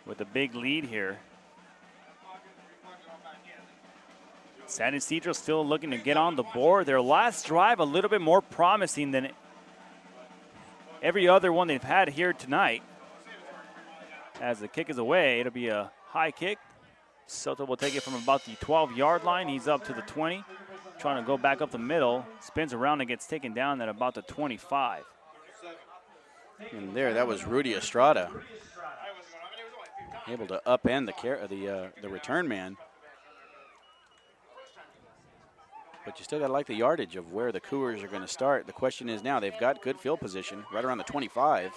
with a big lead here. San Ysidro still looking to get on the board. Their last drive a little bit more promising than every other one they've had here tonight. As the kick is away, it'll be a high kick. Soto will take it from about the 12-yard line. He's up to the 20, trying to go back up the middle. Spins around and gets taken down at about the 25. And there, that was Rudy Estrada, able to upend the return man. But you still got to like the yardage of where the Cougars are going to start. The question is now, they've got good field position right around the 25.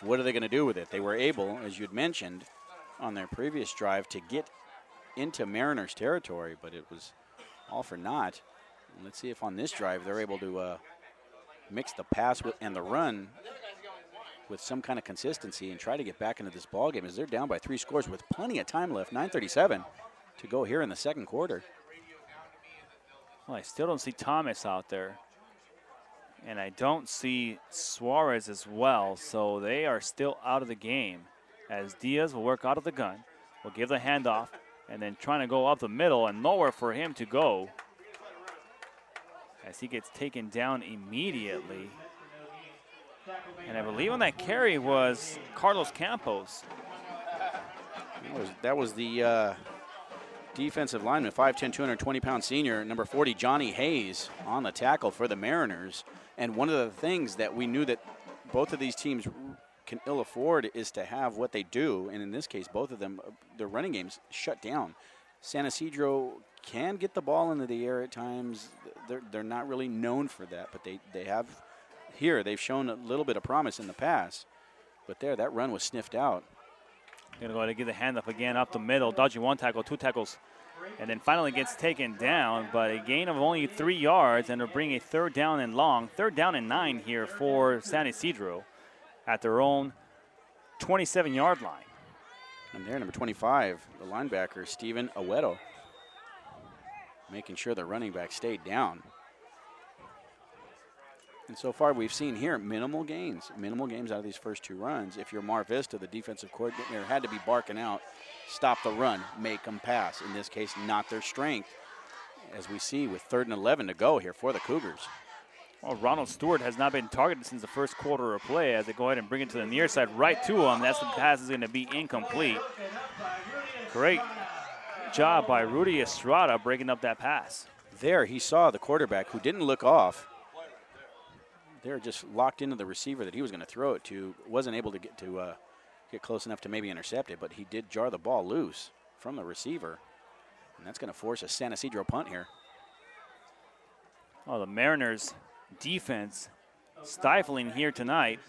What are they going to do with it? They were able, as you'd mentioned, on their previous drive to get into Mariners territory, but it was all for naught. Let's see if on this drive they're able to mix the pass and the run with some kind of consistency and try to get back into this ballgame, as they're down by 3 scores with plenty of time left, 9:37 to go here in the second quarter. Well, I still don't see Thomas out there. And I don't see Suarez as well, so they are still out of the game. As Diaz will work out of the gun, will give the handoff, and then trying to go up the middle and nowhere for him to go. As he gets taken down immediately. And I believe on that carry was Carlos Campos. That was the defensive lineman, 5'10", 220-pound senior, number 40, Johnny Hayes, on the tackle for the Mariners. And one of the things that we knew that both of these teams can ill afford is to have what they do. And in this case, both of them, their running games shut down. San Ysidro can get the ball into the air at times. They're not really known for that, but they have here. They've shown a little bit of promise in the past. But there, that run was sniffed out. Going to go ahead and give the handoff again up the middle, dodging 1 tackle, 2 tackles, and then finally gets taken down, but a gain of only 3 yards, and they'll bring a 3rd down and long, 3rd down and 9 here for San Ysidro at their own 27-yard line. And there, number 25, the linebacker, Steven Awedo, making sure the running back stayed down. And so far we've seen here minimal gains out of these first 2 runs. If you're Mar Vista, the defensive coordinator had to be barking out, stop the run, make them pass. In this case, not their strength, as we see with 3rd and 11 to go here for the Cougars. Well, Ronald Stewart has not been targeted since the first quarter of play as they go ahead and bring it to the near side right to him. That's the pass is going to be incomplete. Great job by Rudy Estrada breaking up that pass. There he saw the quarterback who didn't look off. They're just locked into the receiver that he was going to throw it to. Wasn't able to get close enough to maybe intercept it, but he did jar the ball loose from the receiver. And that's going to force a San Ysidro punt here. Oh, the Mariners defense stifling here tonight.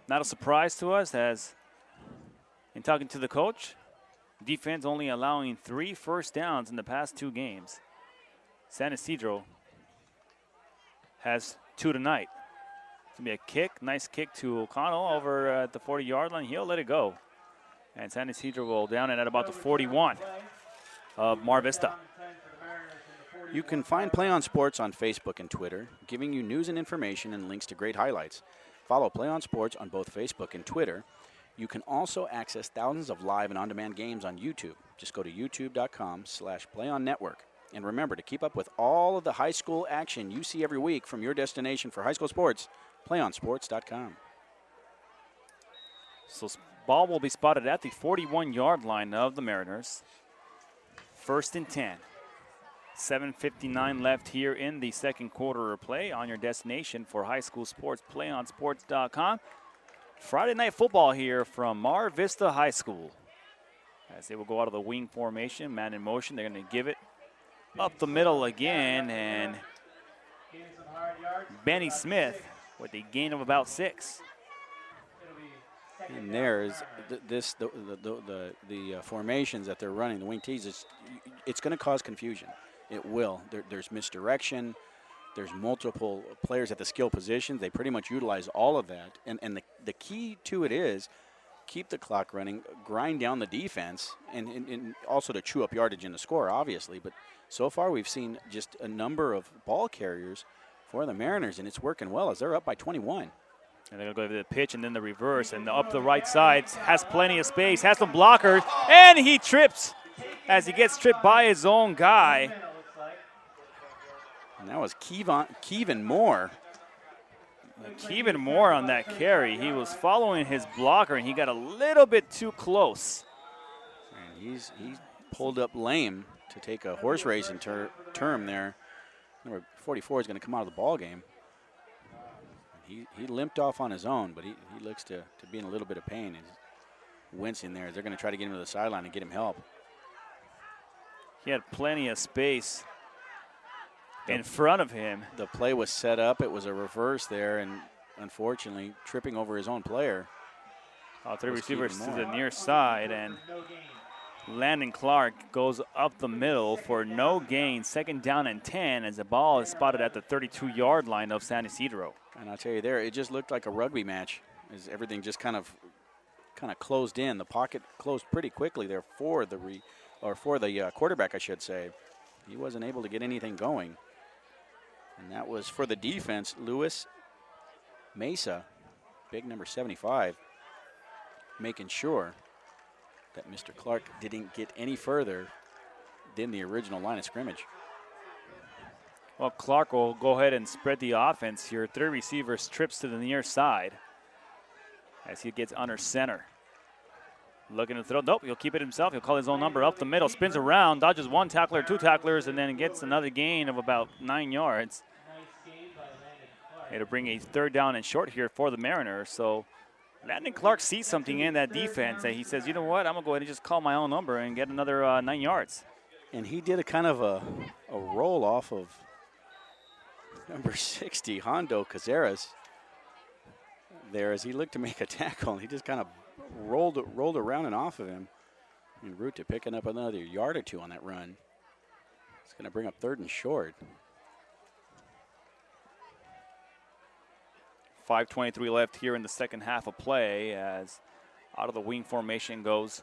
Not a surprise to us, as in talking to the coach, defense only allowing 3 first downs in the past 2 games. San Ysidro has 2 tonight. It's going to be a kick, nice kick to O'Connell over at the 40-yard line. He'll let it go. And San Ysidro will down it at about the 41 of Mar Vista. You can find PlayOn Sports on Facebook and Twitter, giving you news and information and links to great highlights. Follow PlayOn Sports on both Facebook and Twitter. You can also access thousands of live and on-demand games on YouTube. Just go to youtube.com/PlayOnNetwork. And remember to keep up with all of the high school action you see every week from your destination for high school sports, PlayOnSports.com. So ball will be spotted at the 41-yard line of the Mariners. 1st and 10. 7:59 left here in the second quarter of play on your destination for high school sports, PlayOnSports.com. Friday night football here from Mar Vista High School. As they will go out of the wing formation, man in motion. They're going to give it up the middle again, and Benny Smith with a gain of about 6. And there's the formations that they're running, the wing tees. It's going to cause confusion. It will. There's misdirection. There's multiple players at the skill positions. They pretty much utilize all of that. And the key to it is keep the clock running, grind down the defense, and also to chew up yardage in the score, obviously. But so far we've seen just a number of ball carriers for the Mariners, and it's working well as they're up by 21. And they're going to go to the pitch and then the reverse. And up the right side, has plenty of space, has some blockers, and he trips as he gets tripped by his own guy. And that was Kevin Moore. Kevin Moore on that carry. He was following his blocker, and he got a little bit too close. And he's pulled up lame to take a horse racing term there. Number 44 is going to come out of the ball game. He limped off on his own, but he looks to be in a little bit of pain. He's wincing there. They're going to try to get him to the sideline and get him help. He had plenty of space in front of him. The play was set up. It was a reverse there, and unfortunately tripping over his own player. Three receivers to the near side, and Landon Clark goes up the middle for no gain. 2nd down and 10 as the ball is spotted at the 32-yard line of San Ysidro. And I'll tell you there, it just looked like a rugby match as everything just kind of closed in. The pocket closed pretty quickly there for the quarterback, I should say. He wasn't able to get anything going. And that was for the defense, Luis Mesa, big number 75, making sure that Mr. Clark didn't get any further than the original line of scrimmage. Well, Clark will go ahead and spread the offense here. 3 receivers, trips to the near side as he gets under center. Looking to throw. Nope, he'll keep it himself. He'll call his own number up the middle, spins around, dodges 1 tackler, 2 tacklers, and then gets another gain of about 9 yards. It'll bring a 3rd down and short here for the Mariners. So Landon Clark sees something in that defense that he says, you know what, I'm going to go ahead and just call my own number and get another 9 yards. And he did a kind of a roll off of number 60, Hondo Caceres, there as he looked to make a tackle. And he just kind of rolled around and off of him en route to picking up another yard or 2 on that run. It's going to bring up 3rd and short. 5:23 left here in the second half of play as out of the wing formation goes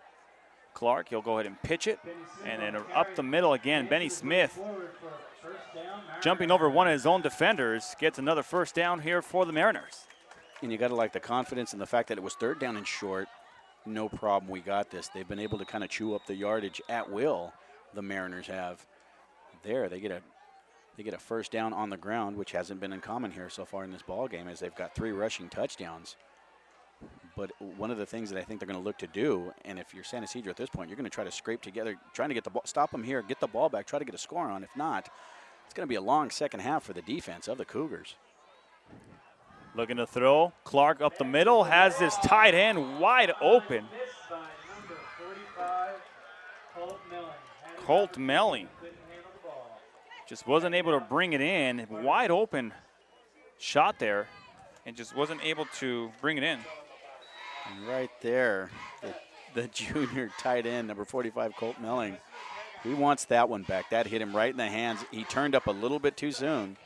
Clark. He'll go ahead and pitch it, and then up the middle again, Benny Smith jumping over one of his own defenders gets another 1st down here for the Mariners. And you got to like the confidence and the fact that it was 3rd down and short. No problem, we got this. They've been able to kind of chew up the yardage at will, the Mariners have. There, they get a 1st down on the ground, which hasn't been uncommon here so far in this ball game, as they've got 3 rushing touchdowns. But one of the things that I think they're going to look to do, and if you're San Ysidro at this point, you're going to try to scrape together, trying to get the ball, stop them here, get the ball back, try to get a score on. If not, it's going to be a long second half for the defense of the Cougars. Looking to throw. Clark up the middle, has his tight end wide open. Colt Melling just wasn't able to bring it in. Wide open shot there and just wasn't able to bring it in. And right there, the junior tight end, number 45, Colt Melling. He wants that one back. That hit him right in the hands. He turned up a little bit too soon.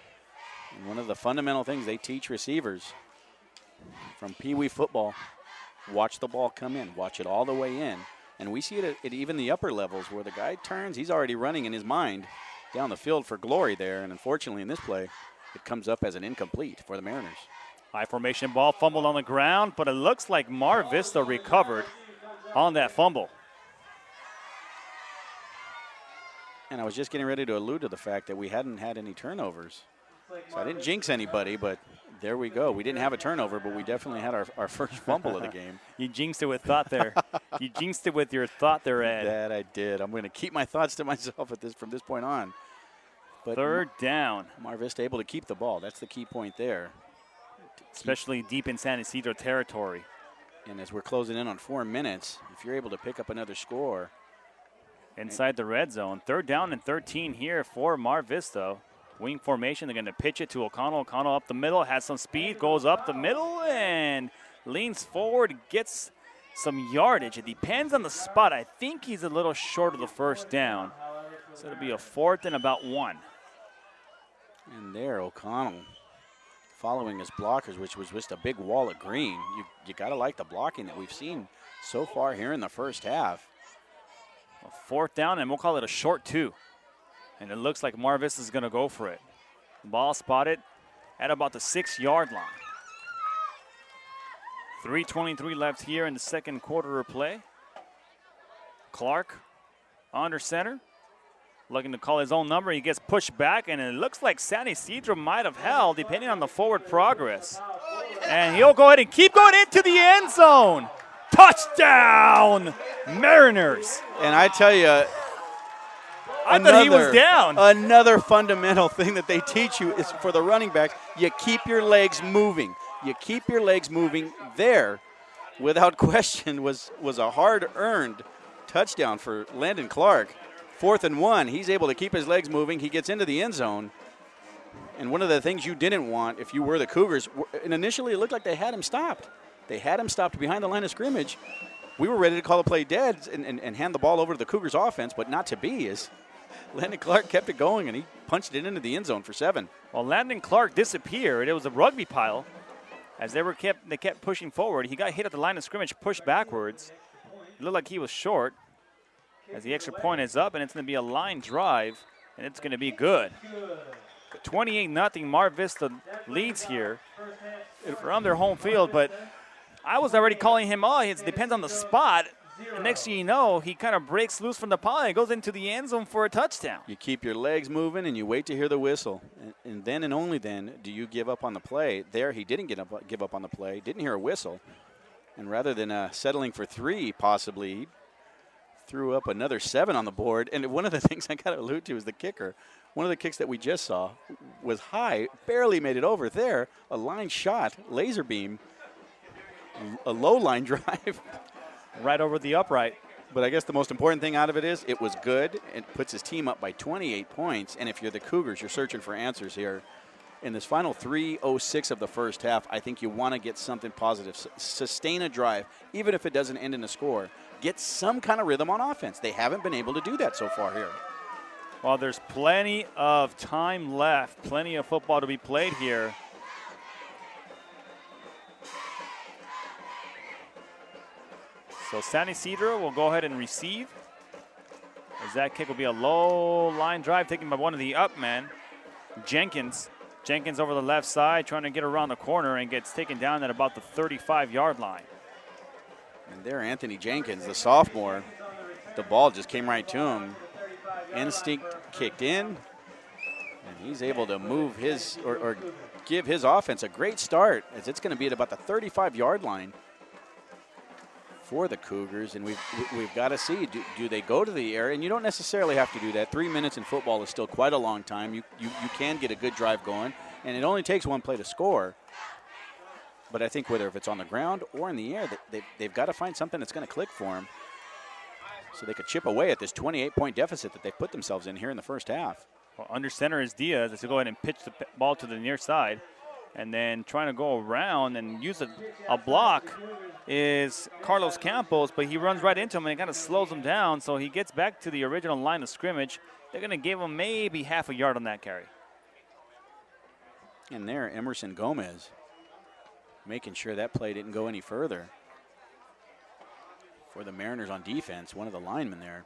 And one of the fundamental things they teach receivers from Pee Wee football, watch the ball come in, watch it all the way in. And we see it at even the upper levels where the guy turns, he's already running in his mind down the field for glory there. And unfortunately in this play, it comes up as an incomplete for the Mariners. High formation ball fumbled on the ground, but it looks like Mar Vista recovered on that fumble. And I was just getting ready to allude to the fact that we hadn't had any turnovers. So I didn't jinx anybody, but there we go. We didn't have a turnover, but we definitely had our first fumble of the game. You jinxed it with thought there. You jinxed it with your thought there, Ed. That I did. I'm going to keep my thoughts to myself from this point on. But third down. Mar Vista able to keep the ball. That's the key point there. Especially deep in San Ysidro territory. And as we're closing in on 4 minutes, if you're able to pick up another score. Inside the red zone. Third down and 13 here for Mar Vista. Wing formation. They're going to pitch it to O'Connell. O'Connell up the middle. Has some speed. Goes up the middle and leans forward. Gets some yardage. It depends on the spot. I think he's a little short of the first down. So it'll be a 4th and about 1. And there O'Connell following his blockers, which was just a big wall of green. You got to like the blocking that we've seen so far here in the first half. A 4th down, and we'll call it a short 2. And it looks like Mar Vista is going to go for it. Ball spotted at about the 6-yard line. 3:23 left here in the second quarter of play. Clark under center. Looking to call his own number. He gets pushed back, and it looks like San Ysidro might have held, depending on the forward progress. And he'll go ahead and keep going into the end zone. Touchdown, Mariners. And I tell you, I thought he was down. Another fundamental thing that they teach you is for the running backs, you keep your legs moving. You keep your legs moving. There, without question, was a hard-earned touchdown for Landon Clark. 4th and 1, he's able to keep his legs moving. He gets into the end zone. And one of the things you didn't want if you were the Cougars, and initially it looked like they had him stopped. They had him stopped behind the line of scrimmage. We were ready to call the play dead and hand the ball over to the Cougars offense, but not to be, as Landon Clark kept it going, and he punched it into the end zone for 7. Well, Landon Clark disappeared. It was a rugby pile. As they kept pushing forward, he got hit at the line of scrimmage, pushed backwards. It looked like he was short. As the extra point is up, and it's going to be a line drive, and it's going to be good. 28-0, Mar Vista leads here from their home field, but I was already calling him, it depends on the spot. And next thing you know, he kind of breaks loose from the pile and goes into the end zone for a touchdown. You keep your legs moving, and you wait to hear the whistle. And then and only then do you give up on the play. There, he didn't give up on the play, didn't hear a whistle. And rather than settling for 3 possibly, he threw up another 7 on the board. And one of the things I got to allude to is the kicker. One of the kicks that we just saw was high, barely made it over. There, a line shot, laser beam, a low line drive. Right over the upright. But I guess the most important thing out of it is it was good. It puts his team up by 28 points. And if you're the Cougars, you're searching for answers here. In this final 3:06 of the first half, I think you want to get something positive. Sustain a drive, even if it doesn't end in a score. Get some kind of rhythm on offense. They haven't been able to do that so far here. Well, there's plenty of time left, plenty of football to be played here. So San Ysidro will go ahead and receive. As that kick will be a low line drive taken by one of the up men, Jenkins. Jenkins over the left side trying to get around the corner and gets taken down at about the 35-yard line. And there Anthony Jenkins, the sophomore, the ball just came right to him. Instinct kicked in, and he's able to move his or give his offense a great start, as it's going to be at about the 35-yard line for the Cougars. And we've got to see, do they go to the air? And you don't necessarily have to do that. 3 minutes in football is still quite a long time. You can get a good drive going, and it only takes one play to score. But I think whether if it's on the ground or in the air, they've got to find something that's going to click for them, so they could chip away at this 28-point deficit that they've put themselves in here in the first half. Well, under center is Diaz. Let's go ahead and pitch the ball to the near side. And then trying to go around and use a block is Carlos Campos, but he runs right into him and it kind of slows him down, so he gets back to the original line of scrimmage. They're going to give him maybe half a yard on that carry. And there, Emerson Gomez making sure that play didn't go any further for the Mariners on defense, one of the linemen there.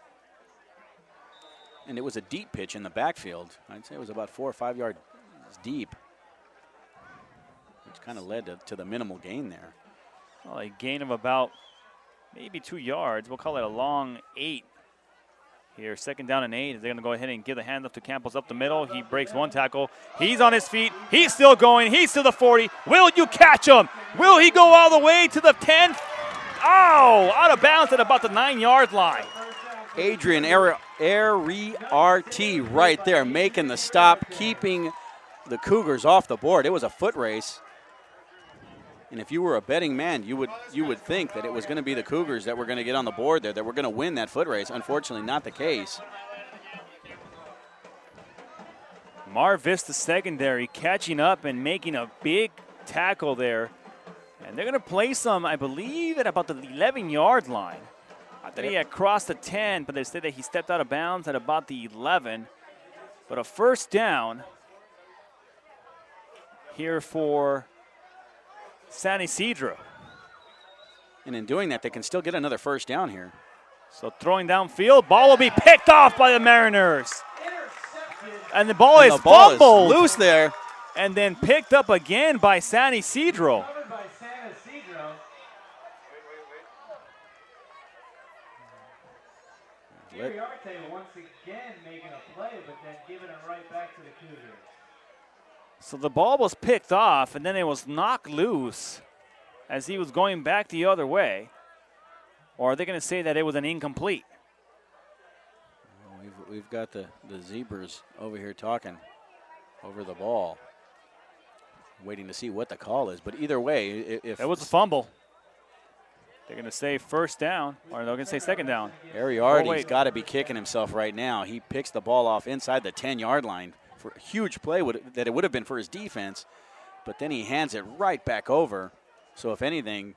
And it was a deep pitch in the backfield. I'd say it was about 4 or 5 yards deep, which kind of led to the minimal gain there. Well, a gain of about maybe 2 yards. We'll call it a long 8 here. 2nd down and 8. They're going to go ahead and give the handoff to Campos up the middle. He breaks one tackle. He's on his feet. He's still going. He's to the 40. Will you catch him? Will he go all the way to the 10? Oh, out of bounds at about the 9-yard line. Adrian Ariarty right there making the stop, keeping the Cougars off the board. It was a foot race. And if you were a betting man, you would think that it was going to be the Cougars that were going to get on the board there, that were going to win that foot race. Unfortunately, not the case. Mar Vista secondary catching up and making a big tackle there. And they're going to place him, I believe, at about the 11-yard line. I thought he had crossed the 10, but they said that he stepped out of bounds at about the 11. But a first down here for San Ysidro. And in doing that, they can still get another first down here. So throwing downfield, ball will be picked off by the Mariners. And the ball is fumbled. Is loose there. And then picked up again by San Ysidro. Iriarte once again making a play, but then giving it right back to the Cougars. So the ball was picked off, and then it was knocked loose as he was going back the other way. Or are they going to say that it was an incomplete? Well, we've got the Zebras over here talking over the ball, waiting to see what the call is. But either way, if it was a fumble, they're going to say first down, or they're going to say second down. Ariarty's got to be kicking himself right now. He picks the ball off inside the 10-yard line for a huge play that it would have been for his defense, but then he hands it right back over. So if anything,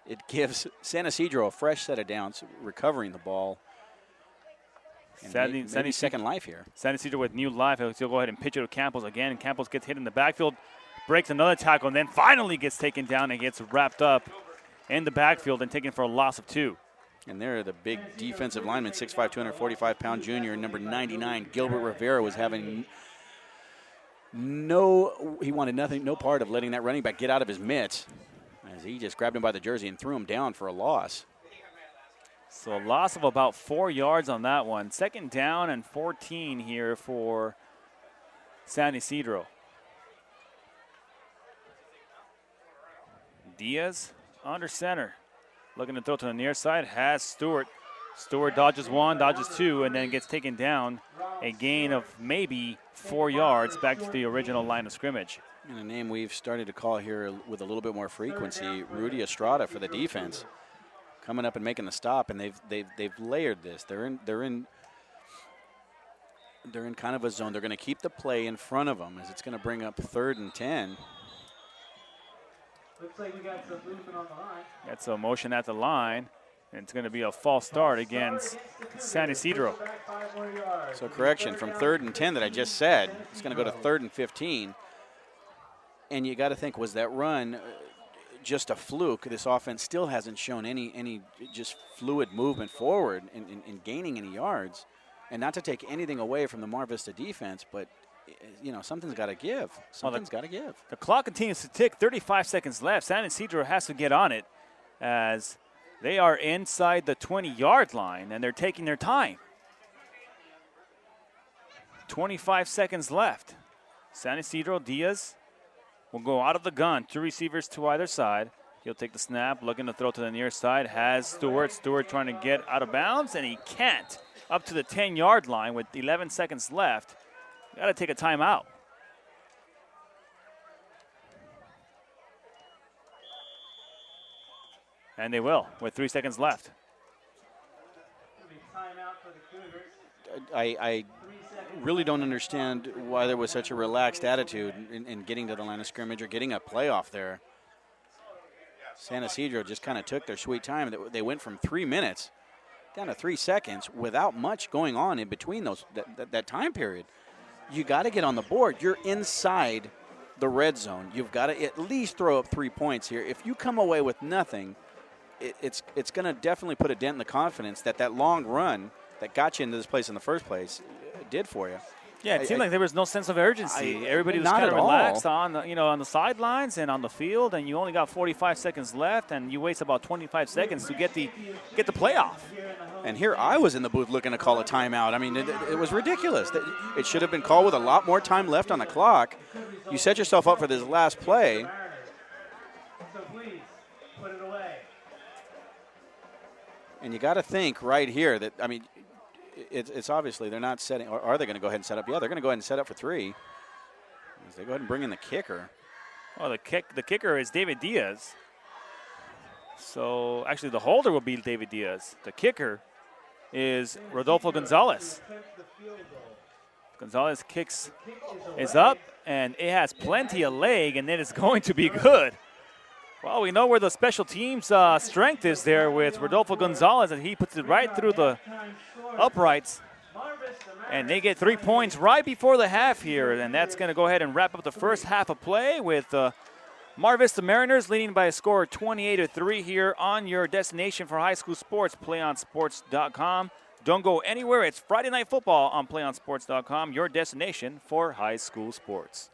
it gives San Ysidro a fresh set of downs, recovering the ball. Maybe second life here. San Ysidro with new life. He'll go ahead and pitch it to Campos again, and Campos gets hit in the backfield, breaks another tackle, and then finally gets taken down and gets wrapped up in the backfield and taken for a loss of 2. And there, the big defensive lineman, 6'5", 245-pound junior, number 99, Gilbert Rivera, was having he wanted no part of letting that running back get out of his mitts, as he just grabbed him by the jersey and threw him down for a loss. So a loss of about 4 yards on that one. 2nd down and 14 here for San Ysidro. Diaz under center. Looking to throw to the near side, has Stewart. Stewart dodges 1, dodges 2, and then gets taken down. A gain of maybe 4 yards back to the original line of scrimmage. And a name we've started to call here with a little bit more frequency, Rudy Estrada for the defense, coming up and making the stop. And they've layered this. They're in kind of a zone. They're going to keep the play in front of them, as it's going to bring up 3rd and 10. Looks like we got some movement on the line. Got some motion at the line, and it's going to be a false start against San Ysidro. So correction, from 3rd and 10 that I just said, it's going to go to 3rd and 15. And you got to think, was that run just a fluke? This offense still hasn't shown any just fluid movement forward in gaining any yards. And not to take anything away from the Mar Vista defense, but something's got to give. Something's got to give. The clock continues to tick. 35 seconds left. San Ysidro has to get on it as they are inside the 20-yard line, and they're taking their time. 25 seconds left. San Ysidro, Diaz will go out of the gun. 2 receivers to either side. He'll take the snap, looking to throw to the near side. Has Stewart. Stewart trying to get out of bounds, and he can't. Up to the 10-yard line with 11 seconds left. Got to take a timeout. And they will with 3 seconds left. I really don't understand why there was such a relaxed attitude in getting to the line of scrimmage or getting a playoff there. San Ysidro just kind of took their sweet time. They went from 3 minutes down to 3 seconds without much going on in between that time period. You got to get on the board. You're inside the red zone. You've got to at least throw up 3 points here. If you come away with nothing, it's going to definitely put a dent in the confidence that long run that got you into this place in the first place did for you. Yeah, it seemed like there was no sense of urgency. Everybody was not kind of at all. relaxed on the, on the sidelines and on the field, and you only got 45 seconds left, and you waste about 25 seconds to get the playoff. And here I was in the booth looking to call a timeout. I mean, it was ridiculous. It should have been called with a lot more time left on the clock. You set yourself up for this last play. So please, put it away. And you got to think right here that, I mean, it's obviously they're not setting, or are they going to go ahead and set up? Yeah, they're going to go ahead and set up for 3. As they go ahead and bring in the kicker. Well, the kicker is David Diaz. So actually the holder will be David Diaz. The kicker is Rodolfo Gonzalez. Gonzalez kicks is up, and it has plenty of leg, and it is going to be good. Well, we know where the special teams strength is there with Rodolfo Gonzalez, and he puts it right through the uprights. And they get 3 points right before the half here, and that's going to go ahead and wrap up the first half of play with Mar Vista Mariners leading by a score of 28-3 here on your destination for high school sports, PlayOnSports.com. Don't go anywhere. It's Friday Night Football on PlayOnSports.com, your destination for high school sports.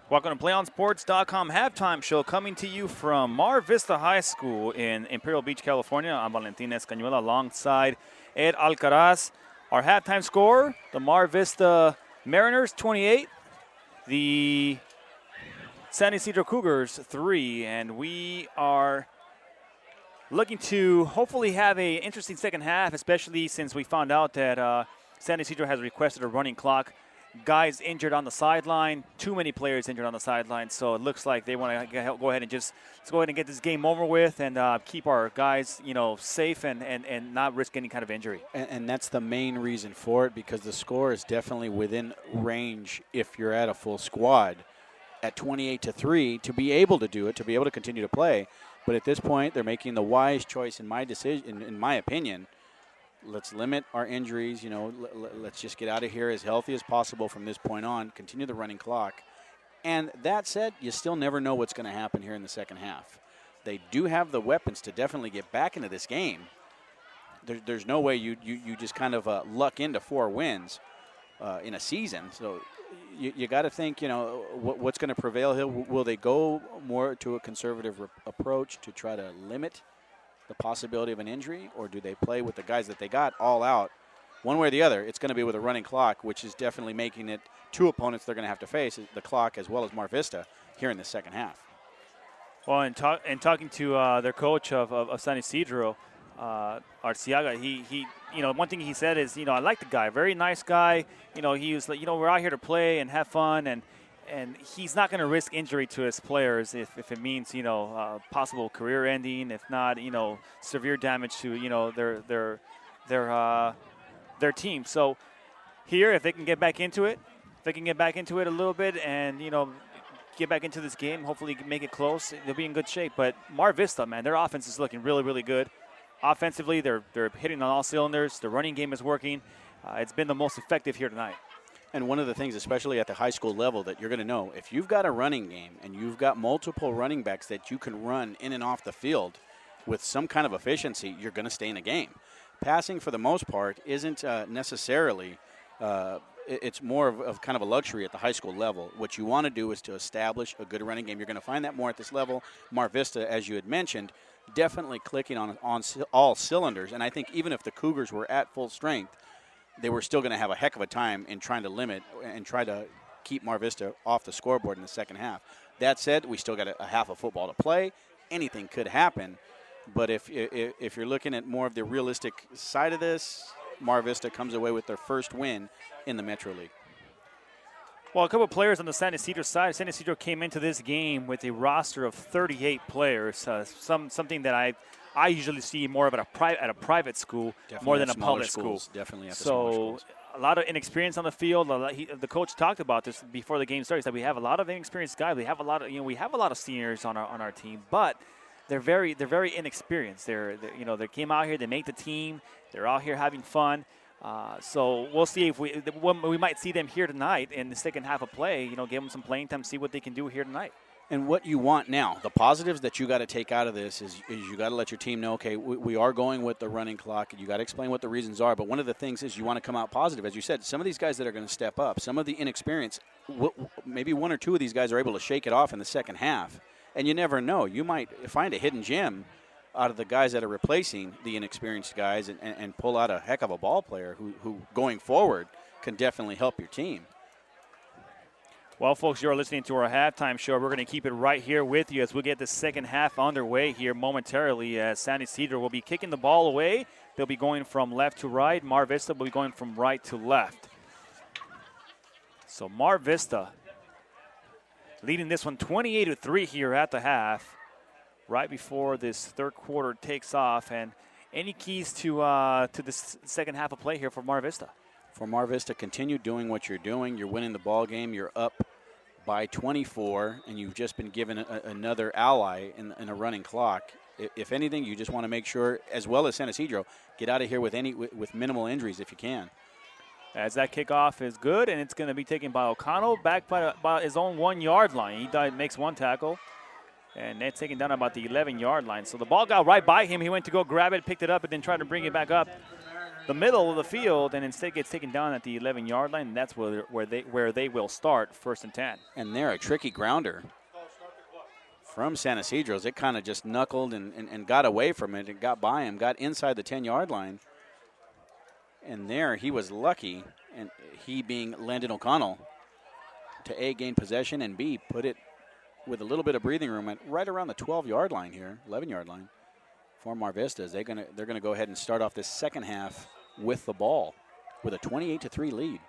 Welcome to PlayOnSports.com halftime show coming to you from Mar Vista High School in Imperial Beach, California. I'm Valentin Escañuela alongside Ed Alcaraz. Our halftime score, the Mar Vista Mariners 28, the San Ysidro Cougars 3, and we are looking to hopefully have an interesting second half, especially since we found out that San Ysidro has requested a running clock. Guys injured on the sideline, too many players injured on the sideline, so it looks like they want to go ahead and let's go ahead and get this game over with and keep our guys, safe and not risk any kind of injury. And that's the main reason for it, because the score is definitely within range if you're at a full squad at 28-3 to be able to do it, to be able to continue to play. But at this point, they're making the wise choice, in my decision, in my opinion. Let's limit our injuries. Let's just get out of here as healthy as possible from this point on, continue the running clock. And that said, you still never know what's going to happen here in the second half. They do have the weapons to definitely get back into this game. There's no way you just kind of luck into 4 wins in a season. So you got to think, what's going to prevail here. Will they go more to a conservative approach to try to limit the possibility of an injury, or do they play with the guys that they got all out? One way or the other, it's going to be with a running clock, which is definitely making it 2 opponents they're going to have to face, the clock as well as Mar Vista, here in the second half. Well, and talking to their coach of San Ysidro, Arciaga, he one thing he said is, I like the guy, very nice guy. He was like, we're out here to play and have fun, and he's not going to risk injury to his players if it means, possible career ending, if not, severe damage to, their team. So here, if they can get back into it, a little bit and, get back into this game, hopefully make it close, they'll be in good shape. But Mar Vista, man, their offense is looking really, really good. Offensively, they're hitting on all cylinders. The running game is working. It's been the most effective here tonight. And one of the things, especially at the high school level, that you're going to know, if you've got a running game and you've got multiple running backs that you can run in and off the field with some kind of efficiency, you're going to stay in the game. Passing, for the most part, isn't necessarily it's more of kind of a luxury at the high school level. What you want to do is to establish a good running game. You're going to find that more at this level. Mar Vista, as you had mentioned, definitely clicking on all cylinders. And I think even if the Cougars were at full strength, they were still going to have a heck of a time in trying to limit and try to keep Mar Vista off the scoreboard in the second half. That said, we still got a half of football to play. Anything could happen. But if you're looking at more of the realistic side of this, Mar Vista comes away with their first win in the Metro League. Well, a couple of players on the San Ysidro side. San Ysidro came into this game with a roster of 38 players, something that I usually see more of at a private school more than a public school. Definitely at the smaller schools. A lot of inexperience on the field. The coach talked about this before the game started. He said we have a lot of inexperienced guys. We have a lot of seniors on our team, but they're very inexperienced. They came out here, they make the team. They're out here having fun. So we'll see if we might see them here tonight in the second half of play. Give them some playing time, see what they can do here tonight. And what you want now, the positives that you got to take out of this is you got to let your team know, okay, we are going with the running clock. You got to explain what the reasons are. But one of the things is you want to come out positive. As you said, some of these guys that are going to step up, some of the inexperience, maybe 1 or 2 of these guys are able to shake it off in the second half. And you never know. You might find a hidden gem out of the guys that are replacing the inexperienced guys and pull out a heck of a ball player who going forward can definitely help your team. Well, folks, you're listening to our halftime show. We're going to keep it right here with you as we get the second half underway here momentarily, as San Ysidro will be kicking the ball away. They'll be going from left to right. Mar Vista will be going from right to left. So Mar Vista leading this one 28-3 here at the half, right before this third quarter takes off. And any keys to this second half of play here for Mar Vista? For Mar Vista, continue doing what you're doing. You're winning the ball game. You're up by 24, and you've just been given another ally in a running clock. If anything, you just want to make sure, as well as San Ysidro, get out of here with minimal injuries if you can. As that kickoff is good, and it's going to be taken by O'Connell back by his own 1-yard line. He makes one tackle, and that's taken down about the 11-yard line. So the ball got right by him. He went to go grab it, picked it up, and then tried to bring it back up. the middle of the field and instead gets taken down at the 11-yard line. And that's where they will start 1st and 10. And they're a tricky grounder from San Ysidro's. It kind of just knuckled and got away from it. It got by him, got inside the 10-yard line. And there he was lucky, and he being Landon O'Connell, to A, gain possession, and B, put it with a little bit of breathing room at right around the 12-yard line here, 11-yard line for Mar Vista. They're gonna go ahead and start off this second half with the ball with a 28-3 lead.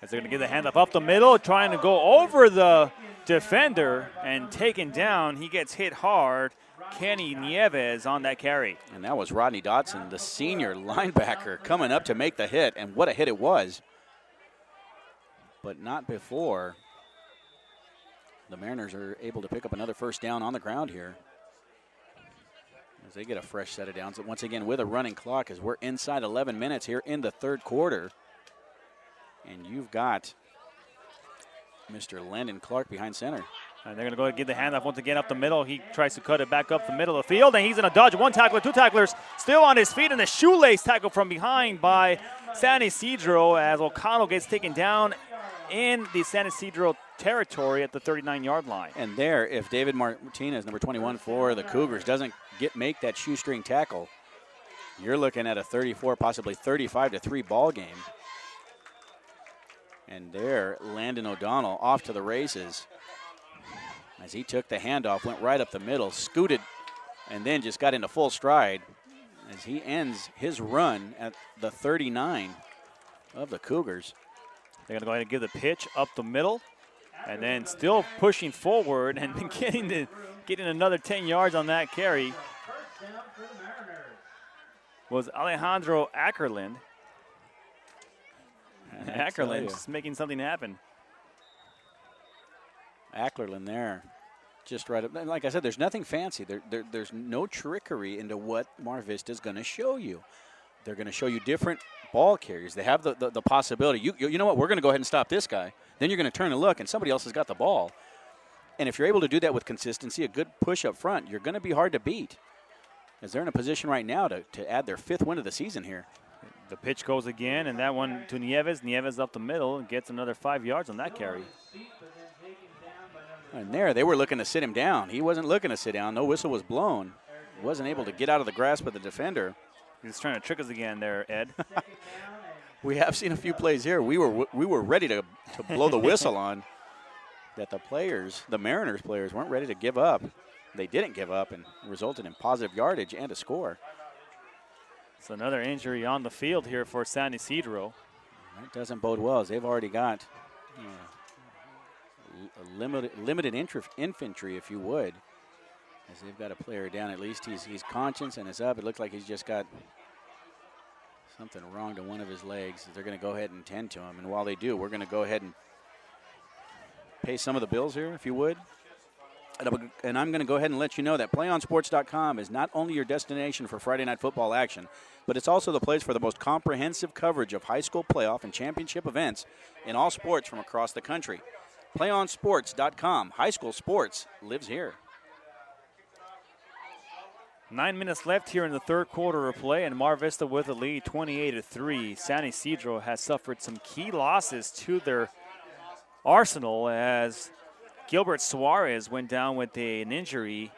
As they're going to give the handoff up the middle, trying to go over the defender and taken down. He gets hit hard. Kenny Nieves on that carry. And that was Rodney Dotson, the senior linebacker, coming up to make the hit, and what a hit it was. But not before the Mariners are able to pick up another first down on the ground here, as they get a fresh set of downs. Once again, with a running clock, as we're inside 11 minutes here in the third quarter. And you've got Mr. Landon Clark behind center. And they're going to go ahead and give the handoff once again up the middle. He tries to cut it back up the middle of the field, and he's in a dodge. One tackler, two tacklers, still on his feet, and the shoelace tackle from behind by San Ysidro as O'Connell gets taken down in the San Ysidro territory at the 39-yard line. And there, if David Martinez, number 21 for the Cougars, doesn't make that shoestring tackle, you're looking at a 34, possibly 35-3 ball game. And there, Landon O'Donnell off to the races as he took the handoff, went right up the middle, scooted, and then just got into full stride as he ends his run at the 39 of the Cougars. They're going to go ahead and give the pitch up the middle, and then still pushing forward and getting another 10 yards on that carry was Alejandro Ackerland. Ackerland just making something happen. Ackerland there, just right up. Like I said, there's nothing fancy. There's no trickery into what Mar Vista is going to show you. They're going to show you different ball carriers. They have the possibility. You know what? We're going to go ahead and stop this guy. Then you're going to turn and look, and somebody else has got the ball. And if you're able to do that with consistency, a good push up front, you're going to be hard to beat, as they're in a position right now to add their 5th win of the season here. The pitch goes again, and that one to Nieves. Nieves up the middle and gets another 5 yards on that carry. And there, they were looking to sit him down. He wasn't looking to sit down. No whistle was blown. He wasn't able to get out of the grasp of the defender. He's trying to trick us again there, Ed. We have seen a few plays here. We were ready to blow the whistle on that the Mariners players weren't ready to give up. They didn't give up, and resulted in positive yardage and a score. So another injury on the field here for San Ysidro. That doesn't bode well, as they've already got limited infantry, if you would, as they've got a player down. At least he's conscious and is up. It looks like he's just got something wrong to one of his legs. They're going to go ahead and tend to him. And while they do, we're going to go ahead and pay some of the bills here, if you would. And I'm going to go ahead and let you know that PlayOnSports.com is not only your destination for Friday night football action, but it's also the place for the most comprehensive coverage of high school playoff and championship events in all sports from across the country. PlayOnSports.com. High school sports lives here. 9 minutes left here in the third quarter of play, and Mar Vista with a lead, 28-3. San Ysidro has suffered some key losses to their arsenal as Gilbert Suarez went down with an injury,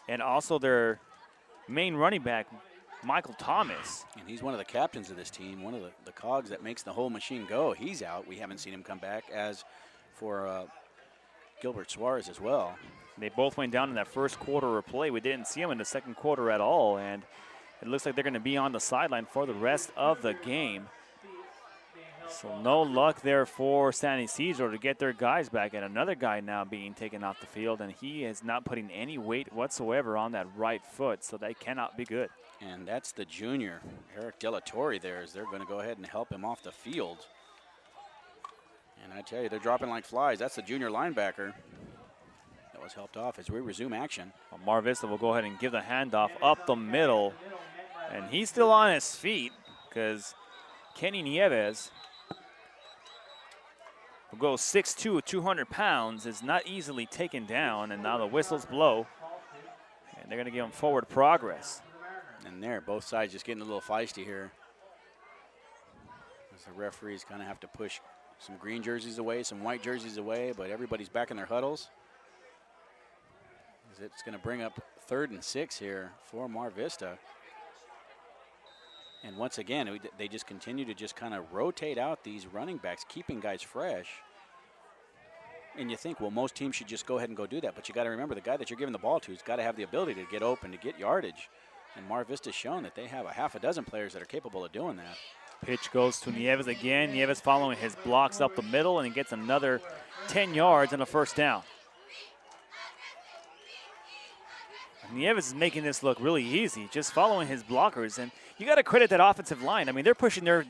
and also their main running back, Michael Thomas. And he's one of the captains of this team, one of the cogs that makes the whole machine go. He's out. We haven't seen him come back, as for Gilbert Suarez as well. They both went down in that first quarter of play. We didn't see them in the second quarter at all, and it looks like they're going to be on the sideline for the rest of the game. So no luck there for San Ysidro to get their guys back, and another guy now being taken off the field, and he is not putting any weight whatsoever on that right foot, so that cannot be good. And that's the junior, Eric Delatorre there, as they're going to go ahead and help him off the field. And I tell you, they're dropping like flies. That's the junior linebacker that was helped off as we resume action. Well, Mar Vista will go ahead and give the handoff up the middle, and he's still on his feet because Kenny Nieves, who goes 6'2", 200 pounds, is not easily taken down, and now the whistles blow. they're going to give him forward progress. And there, both sides just getting a little feisty here. As the referees kind of have to push some green jerseys away, some white jerseys away, but everybody's back in their huddles. As it's going to bring up 3rd and 6 here for Mar Vista. And once again, they just continue to just kind of rotate out these running backs, keeping guys fresh. And you think, well, most teams should just go ahead and go do that. But you got to remember, the guy that you're giving the ball to has got to have the ability to get open, to get yardage. And Mar Vista's shown that they have a half a dozen players that are capable of doing that. Pitch goes to Nieves again. Nieves following his blocks up the middle, and he gets another 10 yards and a first down. Nieves is making this look really easy, just following his blockers. And you got to credit that offensive line. I mean, they're pushing their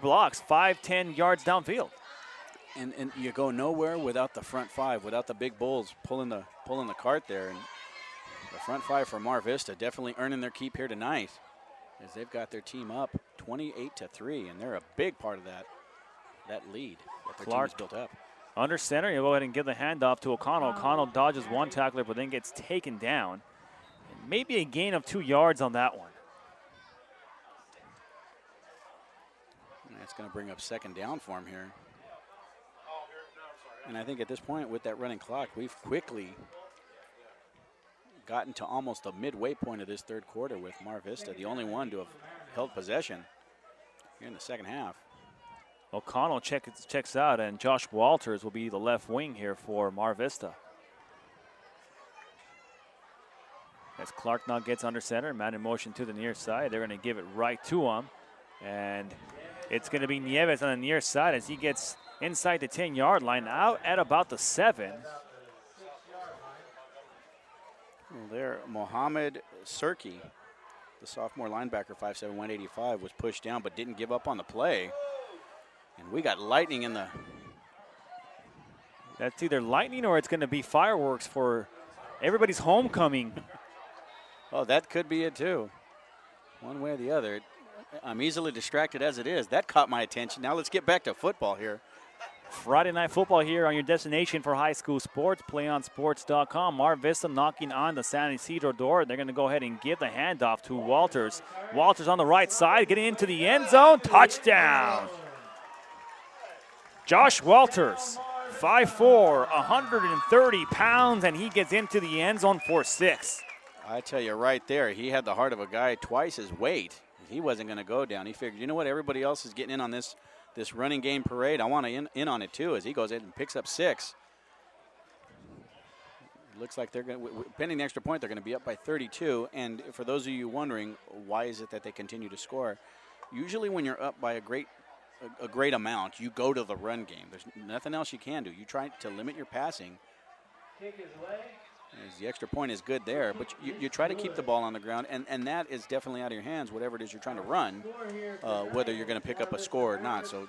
blocks 5-10 yards downfield. And you go nowhere without the front five, without the big bulls pulling the cart there. And the front five for Mar Vista definitely earning their keep here tonight, as they've got their team up 28-3, and they're a big part of that lead that their team has built up. Under center, you'll go ahead and give the handoff to O'Connell. O'Connell dodges one tackler, but then gets taken down. And maybe a gain of 2 yards on that one. That's going to bring up 2nd down for him here. And I think at this point, with that running clock, we've quickly gotten to almost the midway point of this 3rd quarter with Mar Vista, the only one to have held possession here in the 2nd half. O'Connell checks out, and Josh Walters will be the left wing here for Mar Vista. As Clark now gets under center, man in motion to the near side. They're going to give it right to him. And it's going to be Nieves on the near side as he gets inside the 10-yard line, out at about the 7. Well, there, Mohamed Surki, the sophomore linebacker, 5'7", 185, was pushed down but didn't give up on the play. And we got lightning in the... That's either lightning or it's going to be fireworks for everybody's homecoming. Oh, that could be it too. One way or the other. I'm easily distracted as it is. That caught my attention. Now let's get back to football here. Friday night football here on your destination for high school sports, PlayOnSports.com. Mar Vista knocking on the San Ysidro door. They're going to go ahead and give the handoff to Walters. Walters on the right side, getting into the end zone. Touchdown. Josh Walters, 5'4", 130 pounds, and he gets into the end zone for 6. I tell you right there, he had the heart of a guy twice his weight. He wasn't going to go down. He figured, you know what, everybody else is getting in on this running game parade. I want to in on it too, as he goes in and picks up 6. It looks like they're going to, pending the extra point, they're going to be up by 32. And for those of you wondering, why is it that they continue to score? Usually when you're up by a great amount, you go to the run game. There's nothing else you can do. You try to limit your passing. As the extra point is good there, but you try to keep the ball on the ground, and that is definitely out of your hands, whatever it is you're trying to run, whether you're going to pick up a score or not. So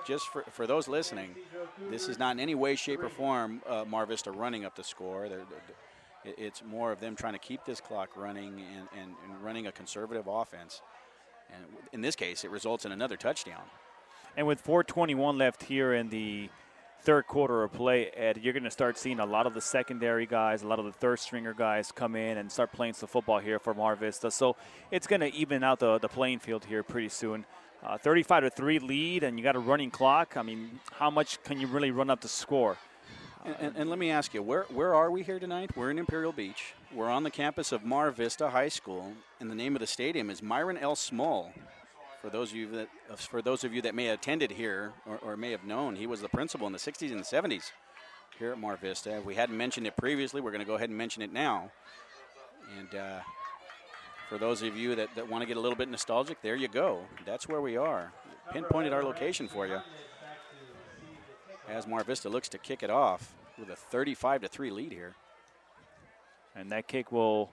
just for those listening, this is not in any way, shape, or form Mar Vista running up the score. It's more of them trying to keep this clock running and running a conservative offense. And in this case, it results in another touchdown. And with 4:21 left here in the 3rd quarter of play, Ed, you're going to start seeing a lot of the secondary guys, a lot of the third-stringer guys come in and start playing some football here for Mar Vista. So it's going to even out the playing field here pretty soon. 35-3 lead, and you got a running clock. I mean, how much can you really run up the score? And let me ask you, where are we here tonight? We're in Imperial Beach. We're on the campus of Mar Vista High School, and the name of the stadium is Myron L. Small. For those of you that may have attended here or may have known, he was the principal in the 60s and the 70s here at Mar Vista. If we hadn't mentioned it previously, we're going to go ahead and mention it now. And for those of you that want to get a little bit nostalgic, there you go. That's where we are. Pinpointed our location for you. As Mar Vista looks to kick it off with a 35-3 lead here. And that kick will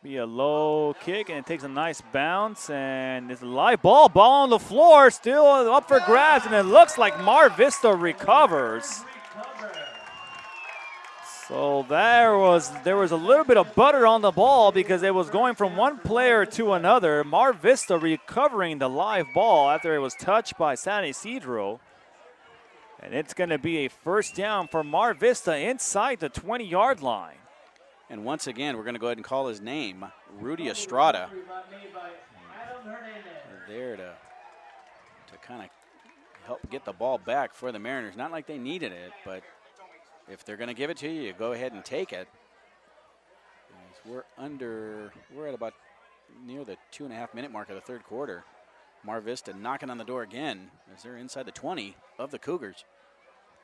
be a low kick, and it takes a nice bounce, and it's a live ball on the floor, still up for grabs, and it looks like Mar Vista recovers. So there was a little bit of butter on the ball because it was going from one player to another. Mar Vista recovering the live ball after it was touched by San Ysidro. And it's going to be a first down for Mar Vista inside the 20-yard line. And once again, we're going to go ahead and call his name, Rudy Estrada. There to kind of help get the ball back for the Mariners. Not like they needed it, but if they're going to give it to you, you go ahead and take it. We're at about near the 2.5-minute mark of the third quarter. Mar Vista knocking on the door again as they're inside the 20 of the Cougars.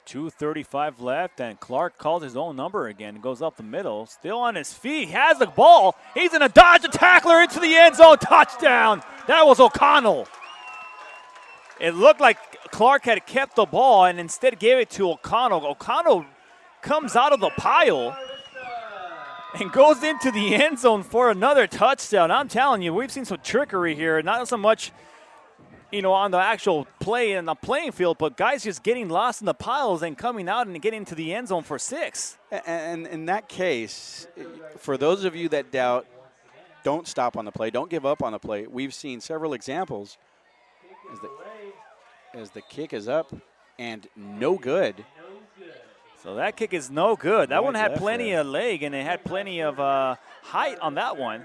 2:35 left, and Clark calls his own number again. Goes up the middle, still on his feet, has the ball. He's going to dodge a tackler into the end zone. Touchdown. That was O'Connell. It looked like Clark had kept the ball and instead gave it to O'Connell. O'Connell comes out of the pile and goes into the end zone for another touchdown. I'm telling you, we've seen some trickery here. Not so much, on the actual play in the playing field, but guys just getting lost in the piles and coming out and getting into the end zone for 6. And in that case, for those of you that doubt, don't stop on the play, don't give up on the play. We've seen several examples as the kick is up and no good. So that kick is no good. That one had plenty of leg, and it had plenty of height on that one.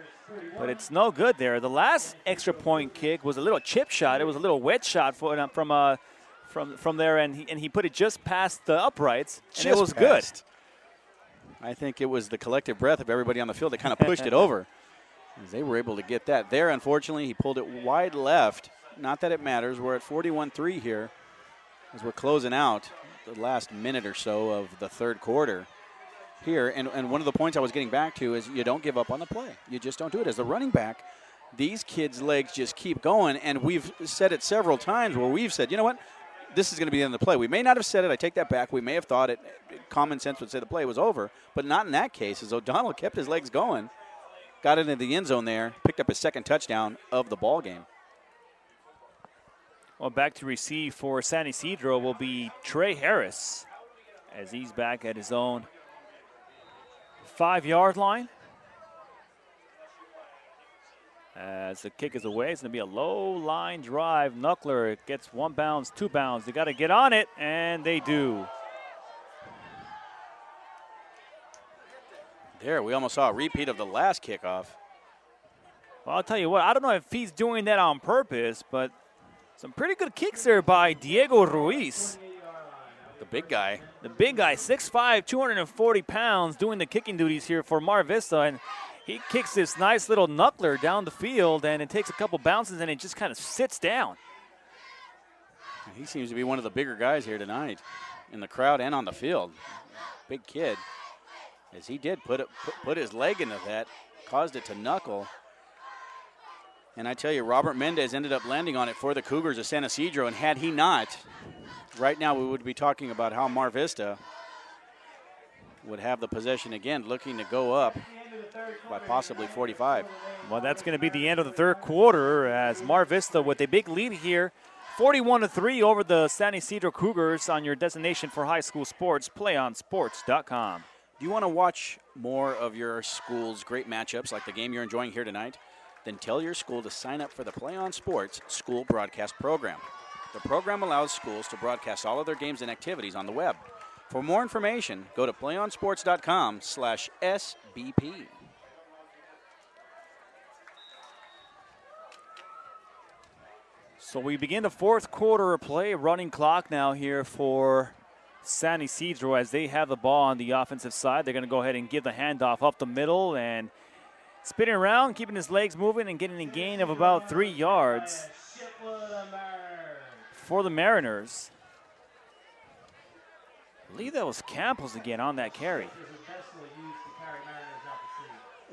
But it's no good there. The last extra point kick was a little chip shot. It was a little wedge shot from there, and he put it just past the uprights, and it was good. I think it was the collective breath of everybody on the field that kind of pushed it over. As they were able to get that there. Unfortunately, he pulled it wide left. Not that it matters. We're at 41-3 here as we're closing out the last minute or so of the third quarter here. And one of the points I was getting back to is you don't give up on the play. You just don't do it. As a running back, these kids' legs just keep going, and we've said it several times where we've said, you know what, this is going to be the end of the play. We may not have said it. I take that back. We may have thought it. Common sense would say the play was over, but not in that case, as O'Donnell kept his legs going, got into the end zone there, picked up his second touchdown of the ball game. Well, back to receive for San Ysidro will be Trey Harris as he's back at his own 5-yard line. As the kick is away, it's going to be a low line drive. Knuckler gets 1 bounce, 2 bounce. They got to get on it, and they do. There, we almost saw a repeat of the last kickoff. Well, I'll tell you what, I don't know if he's doing that on purpose, but some pretty good kicks there by Diego Ruiz. The big guy. The big guy, 6'5", 240 pounds, doing the kicking duties here for Mar Vista. And he kicks this nice little knuckler down the field, and it takes a couple bounces, and it just kind of sits down. He seems to be one of the bigger guys here tonight in the crowd and on the field. Big kid. As he did put his leg into that, caused it to knuckle. And I tell you, Robert Mendez ended up landing on it for the Cougars of San Ysidro, and had he not, right now we would be talking about how Mar Vista would have the possession again, looking to go up by possibly 45. Well, that's going to be the end of the third quarter as Mar Vista with a big lead here, 41-3 over the San Ysidro Cougars on your destination for high school sports, PlayOnSports.com. Do you want to watch more of your school's great matchups like the game you're enjoying here tonight? Then tell your school to sign up for the PlayOn Sports School Broadcast Program. The program allows schools to broadcast all of their games and activities on the web. For more information, go to PlayOnSports.com/SBP. So we begin the fourth quarter of play, running clock now here for San Ysidro as they have the ball on the offensive side. They're going to go ahead and give the handoff up the middle and spinning around, keeping his legs moving and getting a gain of about 3 yards for the Mariners. I believe that was Campos again on that carry.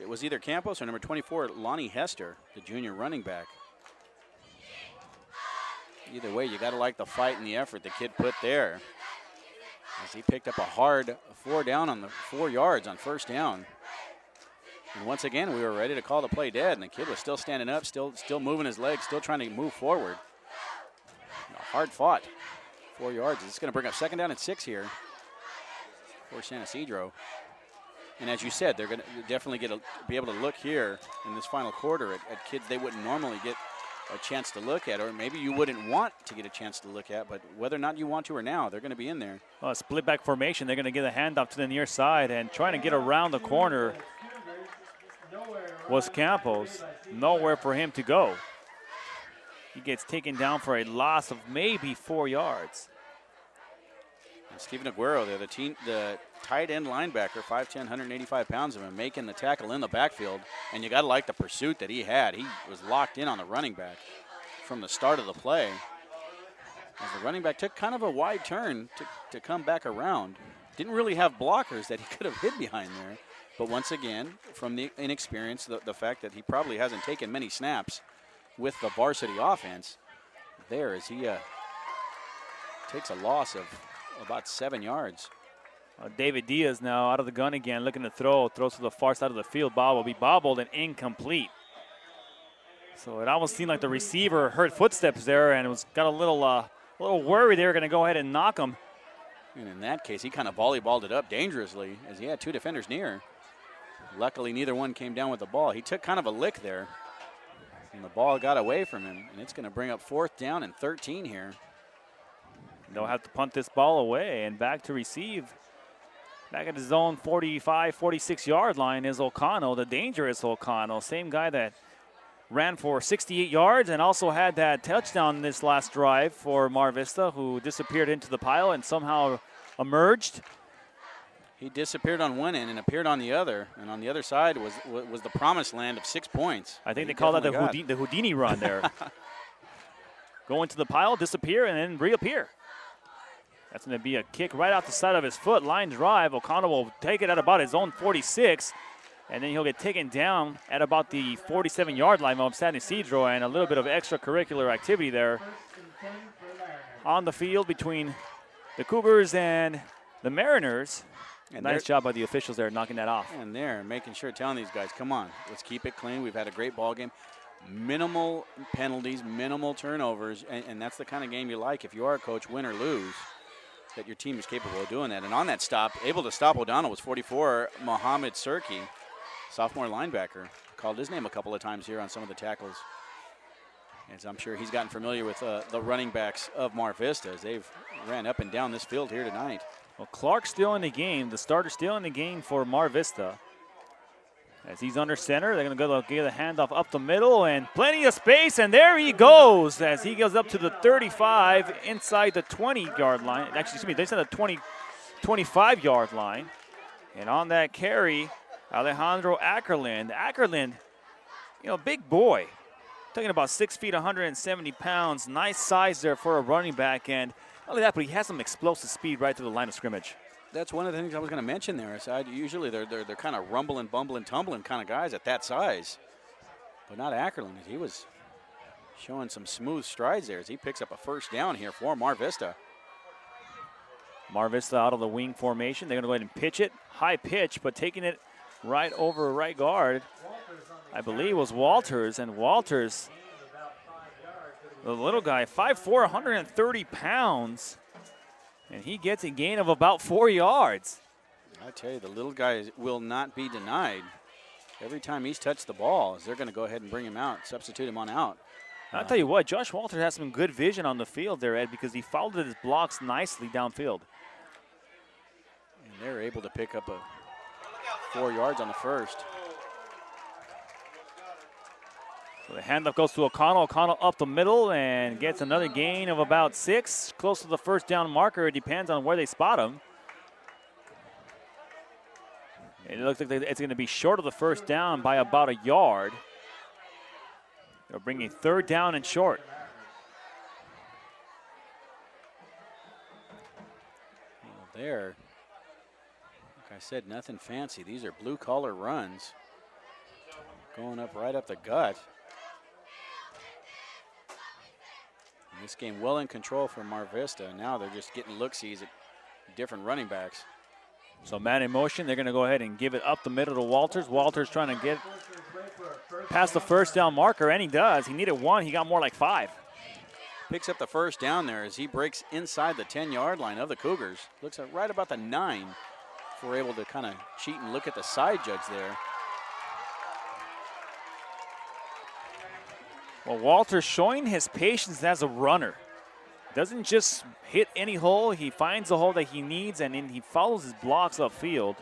It was either Campos or number 24, Lonnie Hester, the junior running back. Either way, you got to like the fight and the effort the kid put there, as he picked up a hard 4 yards on first down. And once again, we were ready to call the play dead, and the kid was still standing up, still moving his legs, still trying to move forward. Hard fought. 4 yards. It's going to bring up second down and 6 here for San Ysidro. And as you said, they're going to definitely be able to look here in this final quarter at kids they wouldn't normally get a chance to look at, or maybe you wouldn't want to get a chance to look at, but whether or not you want to or now, they're going to be in there. Well, split back formation. They're going to get a handoff to the near side and trying to get around the corner was Campos. Nowhere for him to go. He gets taken down for a loss of maybe 4 yards. And Steven Aguero there, the tight end linebacker, 5'10", 185 pounds of him, making the tackle in the backfield. And you got to like the pursuit that he had. He was locked in on the running back from the start of the play. As the running back took kind of a wide turn to come back around. Didn't really have blockers that he could have hid behind there. But once again, from the inexperience, the fact that he probably hasn't taken many snaps with the varsity offense, there as he takes a loss of about 7 yards. David Diaz now out of the gun again, looking to throw. Throws to the far side of the field. Ball will be bobbled and incomplete. So it almost seemed like the receiver heard footsteps there and got a little worried they were going to go ahead and knock him. And in that case, he kind of volleyballed it up dangerously as he had 2 defenders near. Luckily, neither one came down with the ball. He took kind of a lick there, and the ball got away from him, and it's going to bring up 4th down and 13 here. They'll have to punt this ball away, and back to receive. Back at his own 45, 46-yard line is O'Connell, the dangerous O'Connell. Same guy that ran for 68 yards and also had that touchdown this last drive for Mar Vista, who disappeared into the pile and somehow emerged. He disappeared on one end and appeared on the other, and on the other side was the promised land of 6 points. I think they call that the Houdini run there. Go into the pile, disappear, and then reappear. That's going to be a kick right off the side of his foot. Line drive. O'Connell will take it at about his own 46, and then he'll get taken down at about the 47-yard line of San Ysidro, and a little bit of extracurricular activity there on the field between the Cougars and the Mariners. And nice job by the officials there knocking that off. And they're making sure, telling these guys, come on, let's keep it clean. We've had a great ball game. Minimal penalties, minimal turnovers, and that's the kind of game you like if you are a coach, win or lose, that your team is capable of doing that. And on that stop, able to stop O'Donnell was 44, Mohamed Surki, sophomore linebacker. Called his name a couple of times here on some of the tackles. As I'm sure he's gotten familiar with the running backs of Mar Vista as they've ran up and down this field here tonight. Well, Clark's still in the game. The starter still in the game for Mar Vista. As he's under center, they're going to go give the handoff up the middle and plenty of space, and there he goes as he goes up to the 35 inside the 20-yard line. Actually, excuse me, they said the 25-yard line. And on that carry, Alejandro Ackerland. Ackerland, big boy. Talking about 6 feet, 170 pounds. Nice size there for a running back, and not only that, but he has some explosive speed right to the line of scrimmage. That's one of the things I was going to mention there. Usually they're kind of rumbling, bumbling, tumbling kind of guys at that size. But not Ackerland. He was showing some smooth strides there as he picks up a 1st down here for Mar Vista. Mar Vista out of the wing formation. They're going to go ahead and pitch it. High pitch, but taking it right over right guard, I believe was Walters. And Walters, the little guy, 5'4", 130 pounds. And he gets a gain of about 4 yards. I tell you, the little guy will not be denied. Every time he's touched the ball, they're going to go ahead and bring him out, substitute him on out. I'll tell you what, Josh Walters has some good vision on the field there, Ed, because he followed his blocks nicely downfield. And they're able to pick up 4 yards on the 1st. So the handoff goes to O'Connell. O'Connell up the middle and gets another gain of about 6. Close to the 1st down marker. It depends on where they spot him. It looks like it's going to be short of the 1st down by about a yard. They'll bring a 3rd down and short. Well, there, like I said, nothing fancy. These are blue-collar runs going up right up the gut. This game well in control for Mar Vista. Now they're just getting look-sees at different running backs. So man in motion, they're going to go ahead and give it up the middle to Walters. Walters trying to get past the 1st down marker, and he does. He needed 1. He got more like 5. Picks up the 1st down there as he breaks inside the 10-yard line of the Cougars. Looks at right about the 9 if we're able to kind of cheat and look at the side judge there. Well, Walters showing his patience as a runner. Doesn't just hit any hole. He finds the hole that he needs, and then he follows his blocks upfield.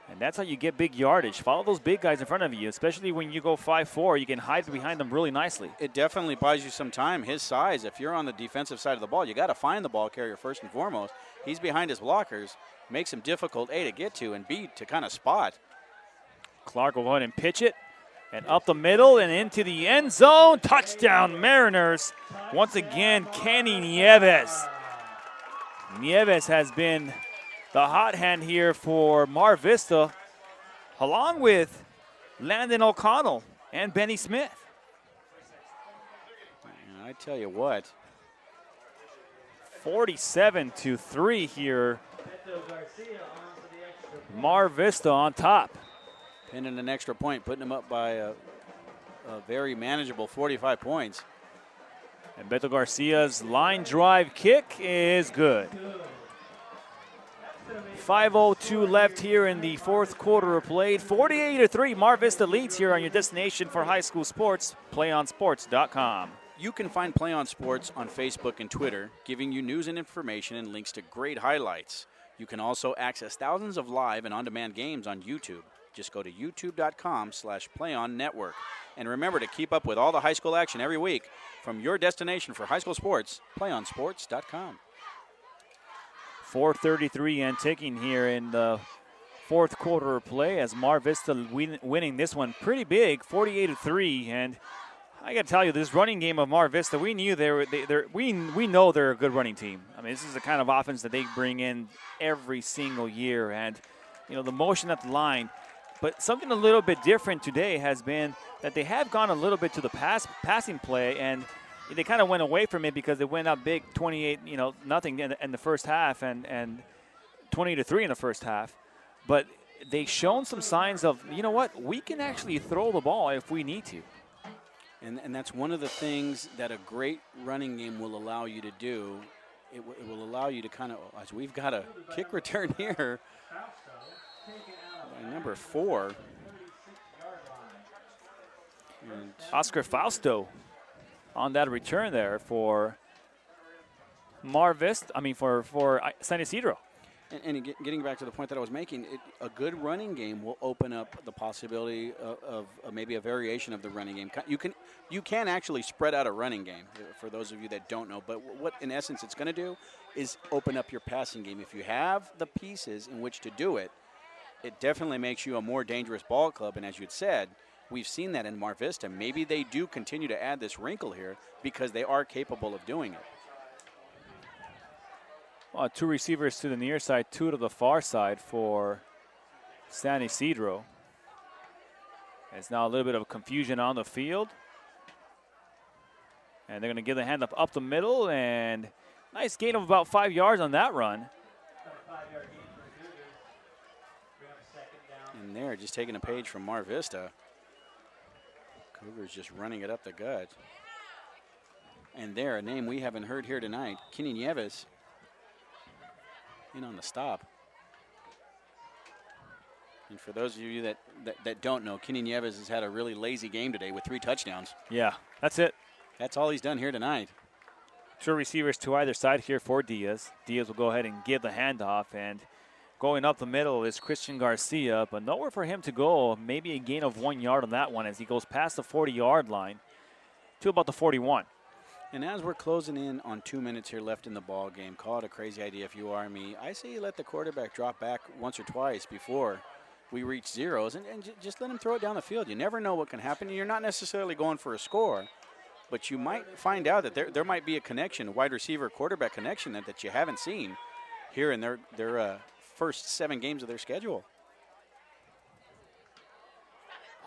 And that's how you get big yardage. Follow those big guys in front of you, especially when you go 5'4", you can hide behind them really nicely. It definitely buys you some time. His size, if you're on the defensive side of the ball, you got to find the ball carrier first and foremost. He's behind his blockers, makes him difficult, A, to get to, and B, to kind of spot. Clark will go ahead and pitch it. And up the middle and into the end zone. Touchdown, Mariners. Once again, Kenny Nieves. Nieves has been the hot hand here for Mar Vista, along with Landon O'Connell and Benny Smith. And I tell you what. 47-3 here. Mar Vista on top. Pinning an extra point, putting them up by a very manageable 45 points. And Beto Garcia's line drive kick is good. 5:02 left here in the fourth quarter of play. 48-3, Mar Vista leads here on your destination for high school sports, PlayOnSports.com. You can find PlayOn Sports on Facebook and Twitter, giving you news and information and links to great highlights. You can also access thousands of live and on-demand games on YouTube. Just go to youtube.com/PlayOnNetwork. And remember to keep up with all the high school action every week from your destination for high school sports, PlayOnSports.com. 4:33 and ticking here in the fourth quarter of play as Mar Vista winning this one pretty big, 48-3. And I got to tell you, this running game of Mar Vista, we knew we know they're a good running team. I mean, this is the kind of offense that they bring in every single year, and you know the motion at the line. But something a little bit different today has been that they have gone a little bit to the passing play, and they kind of went away from it because they went up big 28-0 in the first half and 20-3 in the first half. But they've shown some signs of, you know what, we can actually throw the ball if we need to. And that's one of the things that a great running game will allow you to do. It will allow you to kind of, as we've got a kick return here, number 4. And Oscar Fausto on that return there for Mar Vista, for San Ysidro. And getting back to the point that I was making, a good running game will open up the possibility of maybe a variation of the running game. You can actually spread out a running game, for those of you that don't know. But what, in essence, it's going to do is open up your passing game. If you have the pieces in which to do it, it definitely makes you a more dangerous ball club. And as you had said, we've seen that in Mar Vista. Maybe they do continue to add this wrinkle here because they are capable of doing it. Well, 2 receivers to the near side, 2 to the far side for San Ysidro. It's now a little bit of confusion on the field. And they're going to give the handoff up the middle, and nice gain of about 5 yards on that run. And they're just taking a page from Mar Vista. Cougars just running it up the gut. And there, a name we haven't heard here tonight, Kenny Nieves, in on the stop. And for those of you that don't know, Kenny Nieves has had a really lazy game today with 3 touchdowns. Yeah, that's it. That's all he's done here tonight. 2 receivers to either side here for Diaz. Diaz will go ahead and give the handoff, and going up the middle is Christian Garcia, but nowhere for him to go. Maybe a gain of 1 yard on that one as he goes past the 40-yard line to about the 41. And as we're closing in on 2 minutes here left in the ball game, call it a crazy idea if you are me. I say you let the quarterback drop back once or twice before we reach zeros and just let him throw it down the field. You never know what can happen. You're not necessarily going for a score, but you might find out that there might be a connection, a wide receiver quarterback connection that you haven't seen here in their first 7 games of their schedule.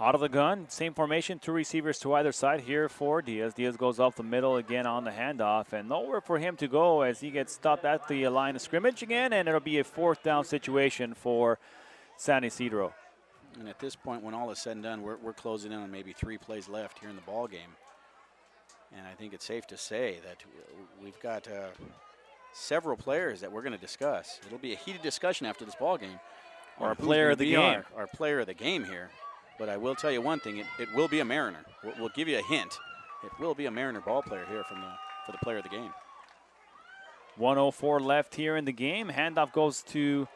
Out of the gun, same formation, 2 receivers to either side here for Diaz. Diaz goes up the middle again on the handoff, and nowhere for him to go as he gets stopped at the line of scrimmage again, and it'll be a 4th down situation for San Ysidro. And at this point, when all is said and done, we're closing in on maybe 3 plays left here in the ball game. And I think it's safe to say that we've got several players that we're going to discuss. It'll be a heated discussion after this ball game. Our player of the game. Our player of the game here. But I will tell you one thing, it will be a Mariner. We'll give you a hint. It will be a Mariner ball player here for the player of the game. 1:04 left here in the game. Handoff goes to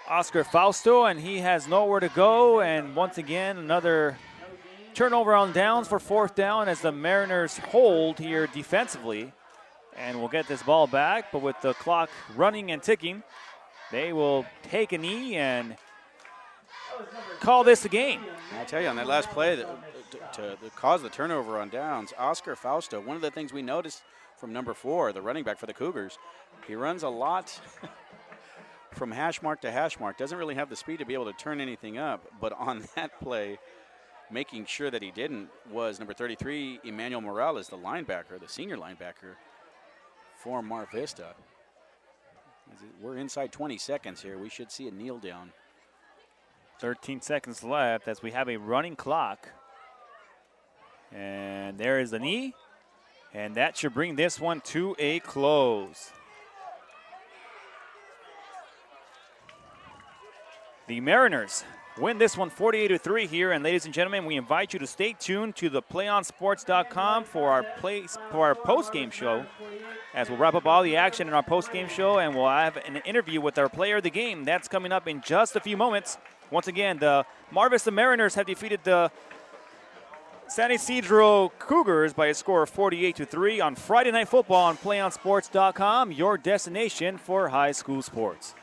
Oscar Fausto, and he has nowhere to go. And once again, another turnover on downs for 4th down as the Mariners hold here defensively. And we'll get this ball back, but with the clock running and ticking, they will take a knee and call this a game. I'll tell you, on that last play, to cause the turnover on downs, Oscar Fausto, one of the things we noticed from number 4, the running back for the Cougars, he runs a lot from hash mark to hash mark. Doesn't really have the speed to be able to turn anything up, but on that play, making sure that he didn't was number 33, Emmanuel Morales, the linebacker, the senior linebacker for Mar Vista. We're inside 20 seconds here. We should see a kneel down. 13 seconds left as we have a running clock. And there is the knee. And that should bring this one to a close. The Mariners win this one 48-3 here. And ladies and gentlemen, we invite you to stay tuned to the PlayOnSports.com for our post-game show, as we'll wrap up all the action in our post-game show, and we'll have an interview with our player of the game. That's coming up in just a few moments. Once again, the Mar Vista Mariners have defeated the San Ysidro Cougars by a score of 48-3 on Friday Night Football on PlayOnSports.com, your destination for high school sports.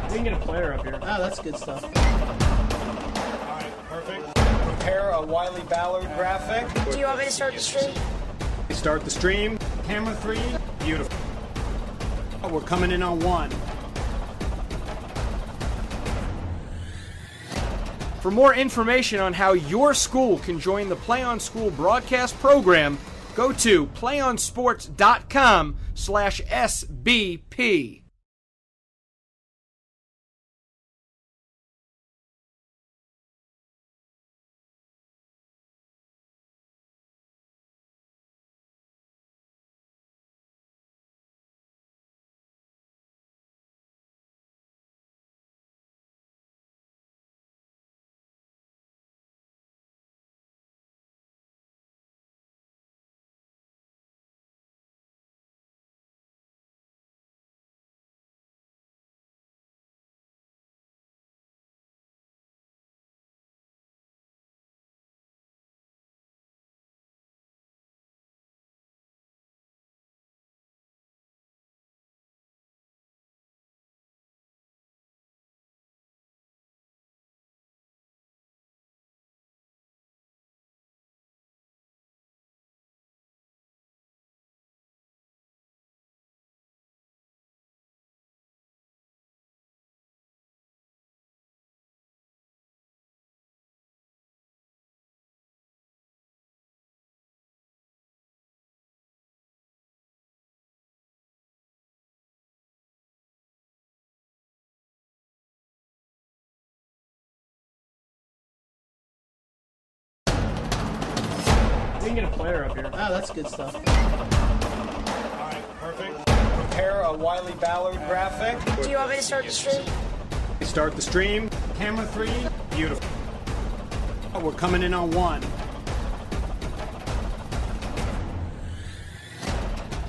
We can get a player up here. Oh, that's good stuff. All right, perfect. Prepare a Wiley Ballard graphic. Do you want me to start the stream? Start the stream. Camera 3. Beautiful. We're coming in on 1. For more information on how your school can join the Play On School broadcast program, go to playonsports.com/SBP. We can get a player up here. Oh, that's good stuff. All right, perfect. Prepare a Wiley Ballard graphic. Do you want me to start the stream? Start the stream. Camera 3. Beautiful. We're coming in on 1.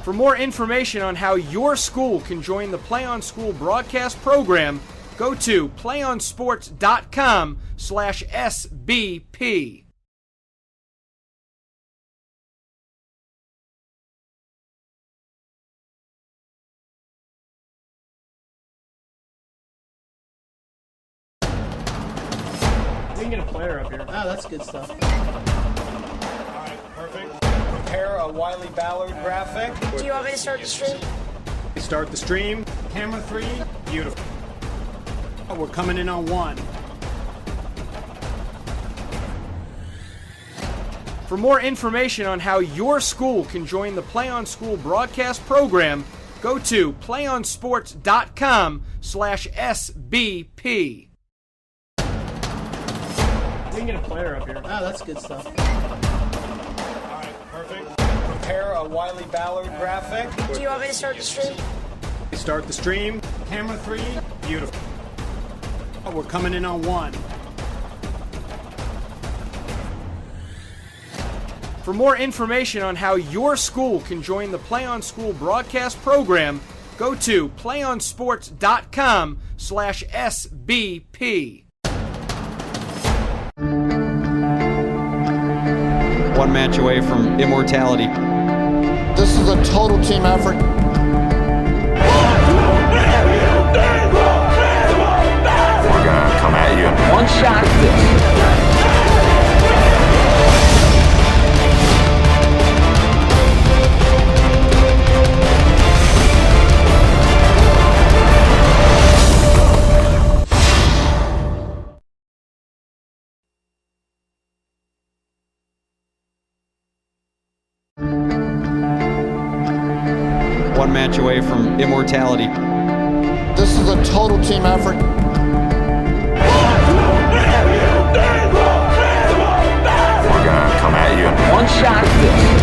For more information on how your school can join the PlayOn School broadcast program, go to playonsports.com/SBP. We can get a player up here. Oh, that's good stuff. All right, perfect. Prepare a Wiley Ballard graphic. Do you want me to start the stream? Start the stream. Camera 3. Beautiful. We're coming in on 1. For more information on how your school can join the PlayOn School broadcast program, go to playonsports.com/SBP. We can get a player up here. Oh, that's good stuff. All right, perfect. Prepare a Wiley Ballard graphic. Do you want me to start the stream? Start the stream. Camera 3. Beautiful. We're coming in on 1. For more information on how your school can join the PlayOn School broadcast program, go to playonsports.com/SBP. One match away from immortality. This is a total team effort. We're gonna come at you. One shot at this. One match away from immortality. This is a total team effort. We're gonna come at you. One shot at this.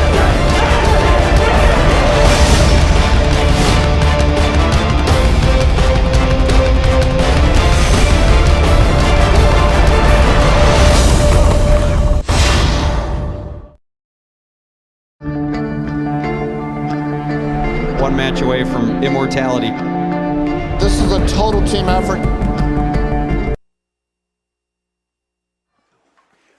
One match away from immortality. This is a total team effort.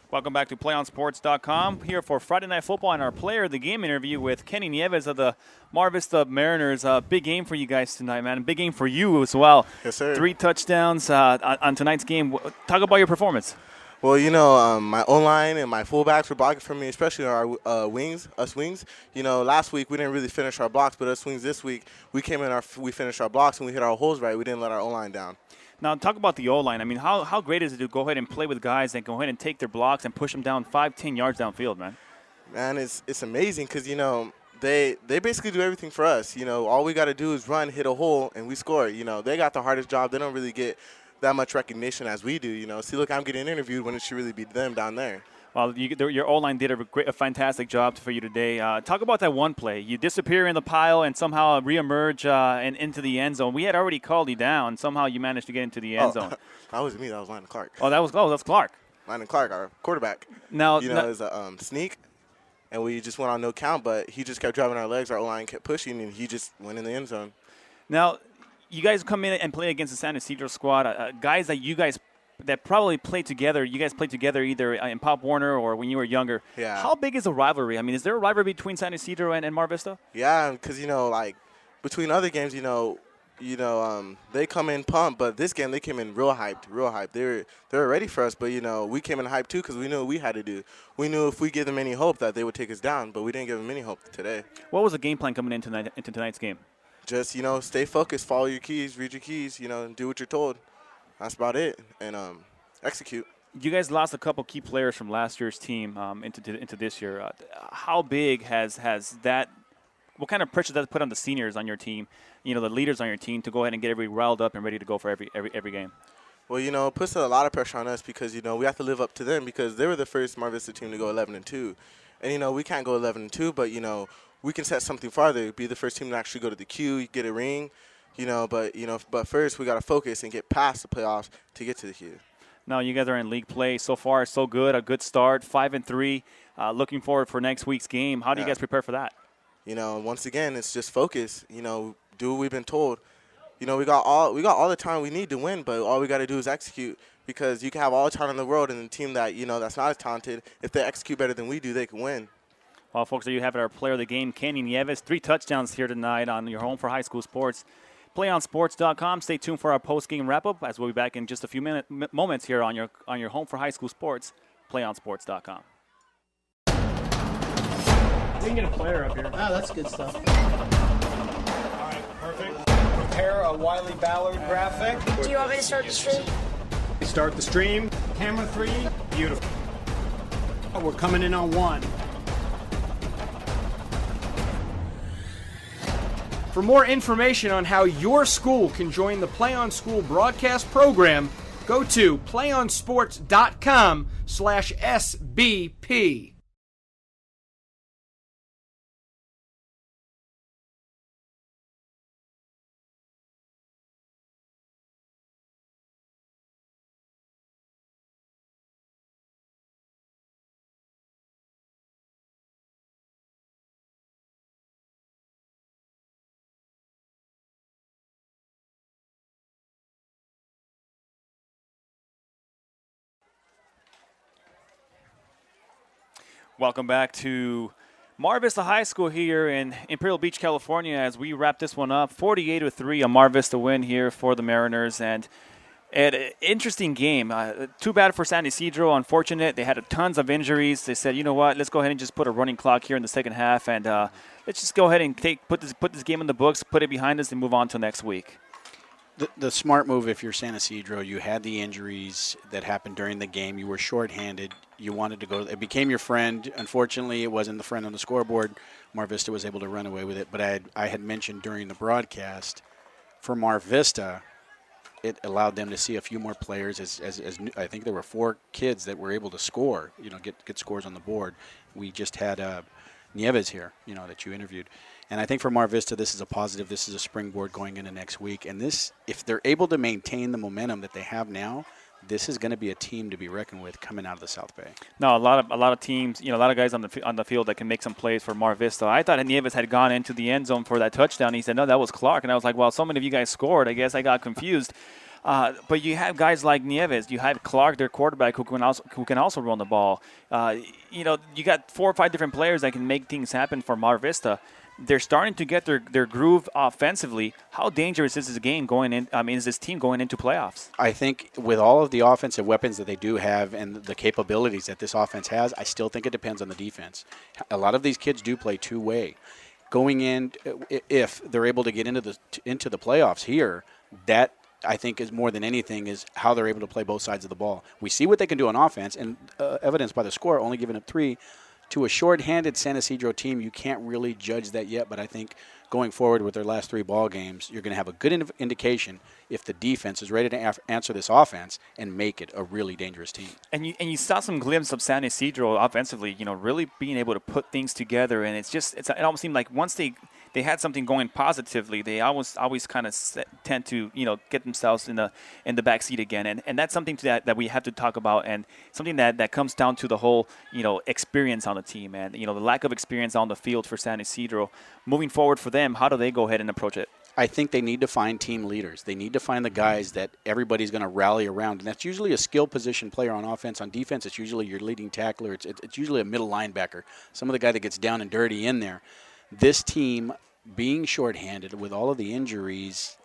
Welcome back to PlayOnSports.com. Here for Friday Night Football and our Player of the Game interview with Kenny Nieves of the Mar Vista Mariners. Big game for you guys tonight, man. Big game for you as well. Yes, sir. 3 touchdowns on tonight's game. Talk about your performance. Well, you know, my O-line and my fullbacks were blocking for me, especially our wings, us wings. You know, last week we didn't really finish our blocks, but us wings this week, we came in, we finished our blocks and we hit our holes right. We didn't let our O-line down. Now, talk about the O-line. I mean, how great is it to go ahead and play with guys that go ahead and take their blocks and push them down 5-10 yards downfield, man? Man, it's amazing because, you know, they basically do everything for us. You know, all we got to do is run, hit a hole, and we score. You know, they got the hardest job. They don't really get that much recognition as we do, you know. See, look, I'm getting interviewed when it should really be them down there. Well, your O-line did a fantastic job for you today. Talk about that one play. You disappear in the pile and somehow reemerge and into the end zone. We had already called you down. Somehow you managed to get into the end zone. That wasn't me. That was Landon Clark. Oh, that's Clark. Landon Clark, our quarterback. Now, you know, it was a sneak, and we just went on no count, but he just kept driving our legs. Our O-line kept pushing, and he just went in the end zone. Now, you guys come in and play against the San Ysidro squad, guys that you guys that probably played together. You guys played together either in Pop Warner or when you were younger. Yeah. How big is the rivalry? I mean, is there a rivalry between San Ysidro and Mar Vista? Yeah, because, you know, like, between other games, they come in pumped, but this game they came in real hyped. They were ready for us, but, you know, we came in hyped too because we knew what we had to do. We knew if we give them any hope that they would take us down, but we didn't give them any hope today. What was the game plan coming into tonight's game? Just, you know, stay focused, follow your keys, read your keys, you know, and do what you're told. That's about it, and execute. You guys lost a couple key players from last year's team into this year. How big has that? What kind of pressure does that put on the seniors on your team? You know, the leaders on your team to go ahead and get everybody riled up and ready to go for every game. Well, you know, it puts a lot of pressure on us because, you know, we have to live up to them because they were the first Mar Vista team to go 11-2, and you know we can't go 11-2, but you know we can set something farther, be the first team to actually go to the Q, get a ring, but first we got to focus and get past the playoffs to get to the Q. Now you guys are in league play. So far, so good. A good start, 5-3. Looking forward for next week's game. How do you guys prepare for that? Once again, it's just focus. Do what we've been told. We got all the time we need to win, but all we got to do is execute. Because you can have all the talent in the world, and the team that that's not as talented, if they execute better than we do, they can win. Well, folks, there you have it. Our player of the game, Kenny Nieves, 3 touchdowns here tonight on your home for high school sports. PlayOnSports.com. Stay tuned for our post-game wrap-up, as we'll be back in just a few moments here on your home for high school sports. PlayOnSports.com. We can get a player up here. Oh, that's good stuff. All right, perfect. Prepare a Wiley Ballard graphic. Do you want me to start the stream? Start the stream. Camera 3. Beautiful. We're coming in on 1. For more information on how your school can join the Play On School broadcast program, go to playonsports.com/SBP. Welcome back to Mar Vista High School here in Imperial Beach, California, as we wrap this one up. 48-3, a Mar Vista win here for the Mariners, and an interesting game. Too bad for San Ysidro. Unfortunate. They had tons of injuries. They said, you know what, let's go ahead and just put a running clock here in the second half, and let's just go ahead and put this game in the books, put it behind us, and move on to next week. The smart move, if you're San Ysidro, you had the injuries that happened during the game. You were shorthanded. You wanted to go. It became your friend. Unfortunately, it wasn't the friend on the scoreboard. Mar Vista was able to run away with it. But I had mentioned during the broadcast, for Mar Vista, it allowed them to see a few more players. As I think there were 4 kids that were able to score, get scores on the board. We just had Nieves here, that you interviewed. And I think for Mar Vista, this is a positive. This is a springboard going into next week. And this, if they're able to maintain the momentum that they have now, this is going to be a team to be reckoned with coming out of the South Bay. No, a lot of teams, a lot of guys on the field that can make some plays for Mar Vista. I thought Nieves had gone into the end zone for that touchdown. He said, no, that was Clark. And I was like, well, so many of you guys scored. I guess I got confused. But you have guys like Nieves. You have Clark, their quarterback, who can also run the ball. You got 4 or 5 different players that can make things happen for Mar Vista. They're starting to get their groove offensively. How dangerous is this game going in? Is this team going into playoffs? I think with all of the offensive weapons that they do have and the capabilities that this offense has, I still think it depends on the defense. A lot of these kids do play two-way. Going in, if they're able to get into the playoffs here, that I think is more than anything is how they're able to play both sides of the ball. We see what they can do on offense, and evidenced by the score, only giving up 3. To a short-handed San Ysidro team, you can't really judge that yet, but I think going forward with their last 3 ball games, you're going to have a good indication if the defense is ready to answer this offense and make it a really dangerous team. And you saw some glimpse of San Ysidro offensively, really being able to put things together, and it almost seemed like once they had something going positively, they always kind of tend to get themselves in the back seat again, and that's something that we have to talk about, and something that comes down to the whole experience on the team, and the lack of experience on the field for San Ysidro. Moving forward for them, how do they go ahead and approach it? I think they need to find team leaders. They need to find the guys that everybody's going to rally around, and that's usually a skill position player on offense. On defense, it's usually your leading tackler. It's usually a middle linebacker, some of the guy that gets down and dirty in there. This team, being shorthanded with all of the injuries,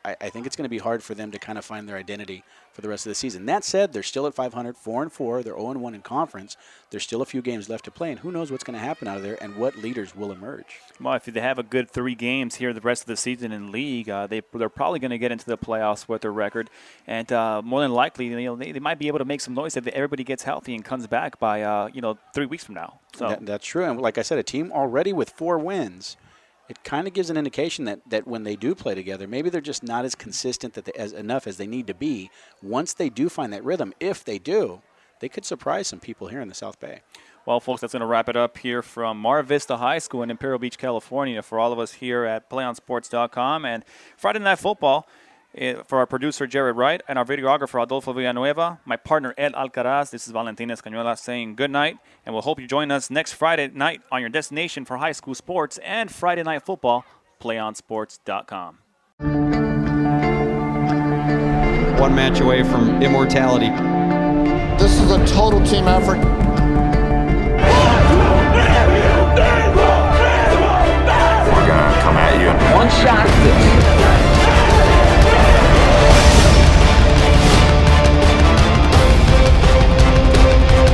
I think it's going to be hard for them to kind of find their identity for the rest of the season. That said, they're still at 500, 4-4. They're 0-1 in conference. There's still a few games left to play, and who knows what's going to happen out of there and what leaders will emerge. Well, if they have a good 3 games here the rest of the season in league, they're probably going to get into the playoffs with their record, and more than likely, they might be able to make some noise if everybody gets healthy and comes back by 3 weeks from now. So that's true, and like I said, a team already with 4 wins. It kind of gives an indication that when they do play together, maybe they're just not as consistent enough as they need to be. Once they do find that rhythm, if they do, they could surprise some people here in the South Bay. Well, folks, that's going to wrap it up here from Mar Vista High School in Imperial Beach, California, for all of us here at PlayOnSports.com. And Friday Night Football, for our producer, Jared Wright, and our videographer, Adolfo Villanueva, my partner, Ed Alcaraz. This is Valentin Escañuela saying good night, and we'll hope you join us next Friday night on your destination for high school sports and Friday Night Football, PlayOnSports.com. One match away from immortality. This is a total team effort.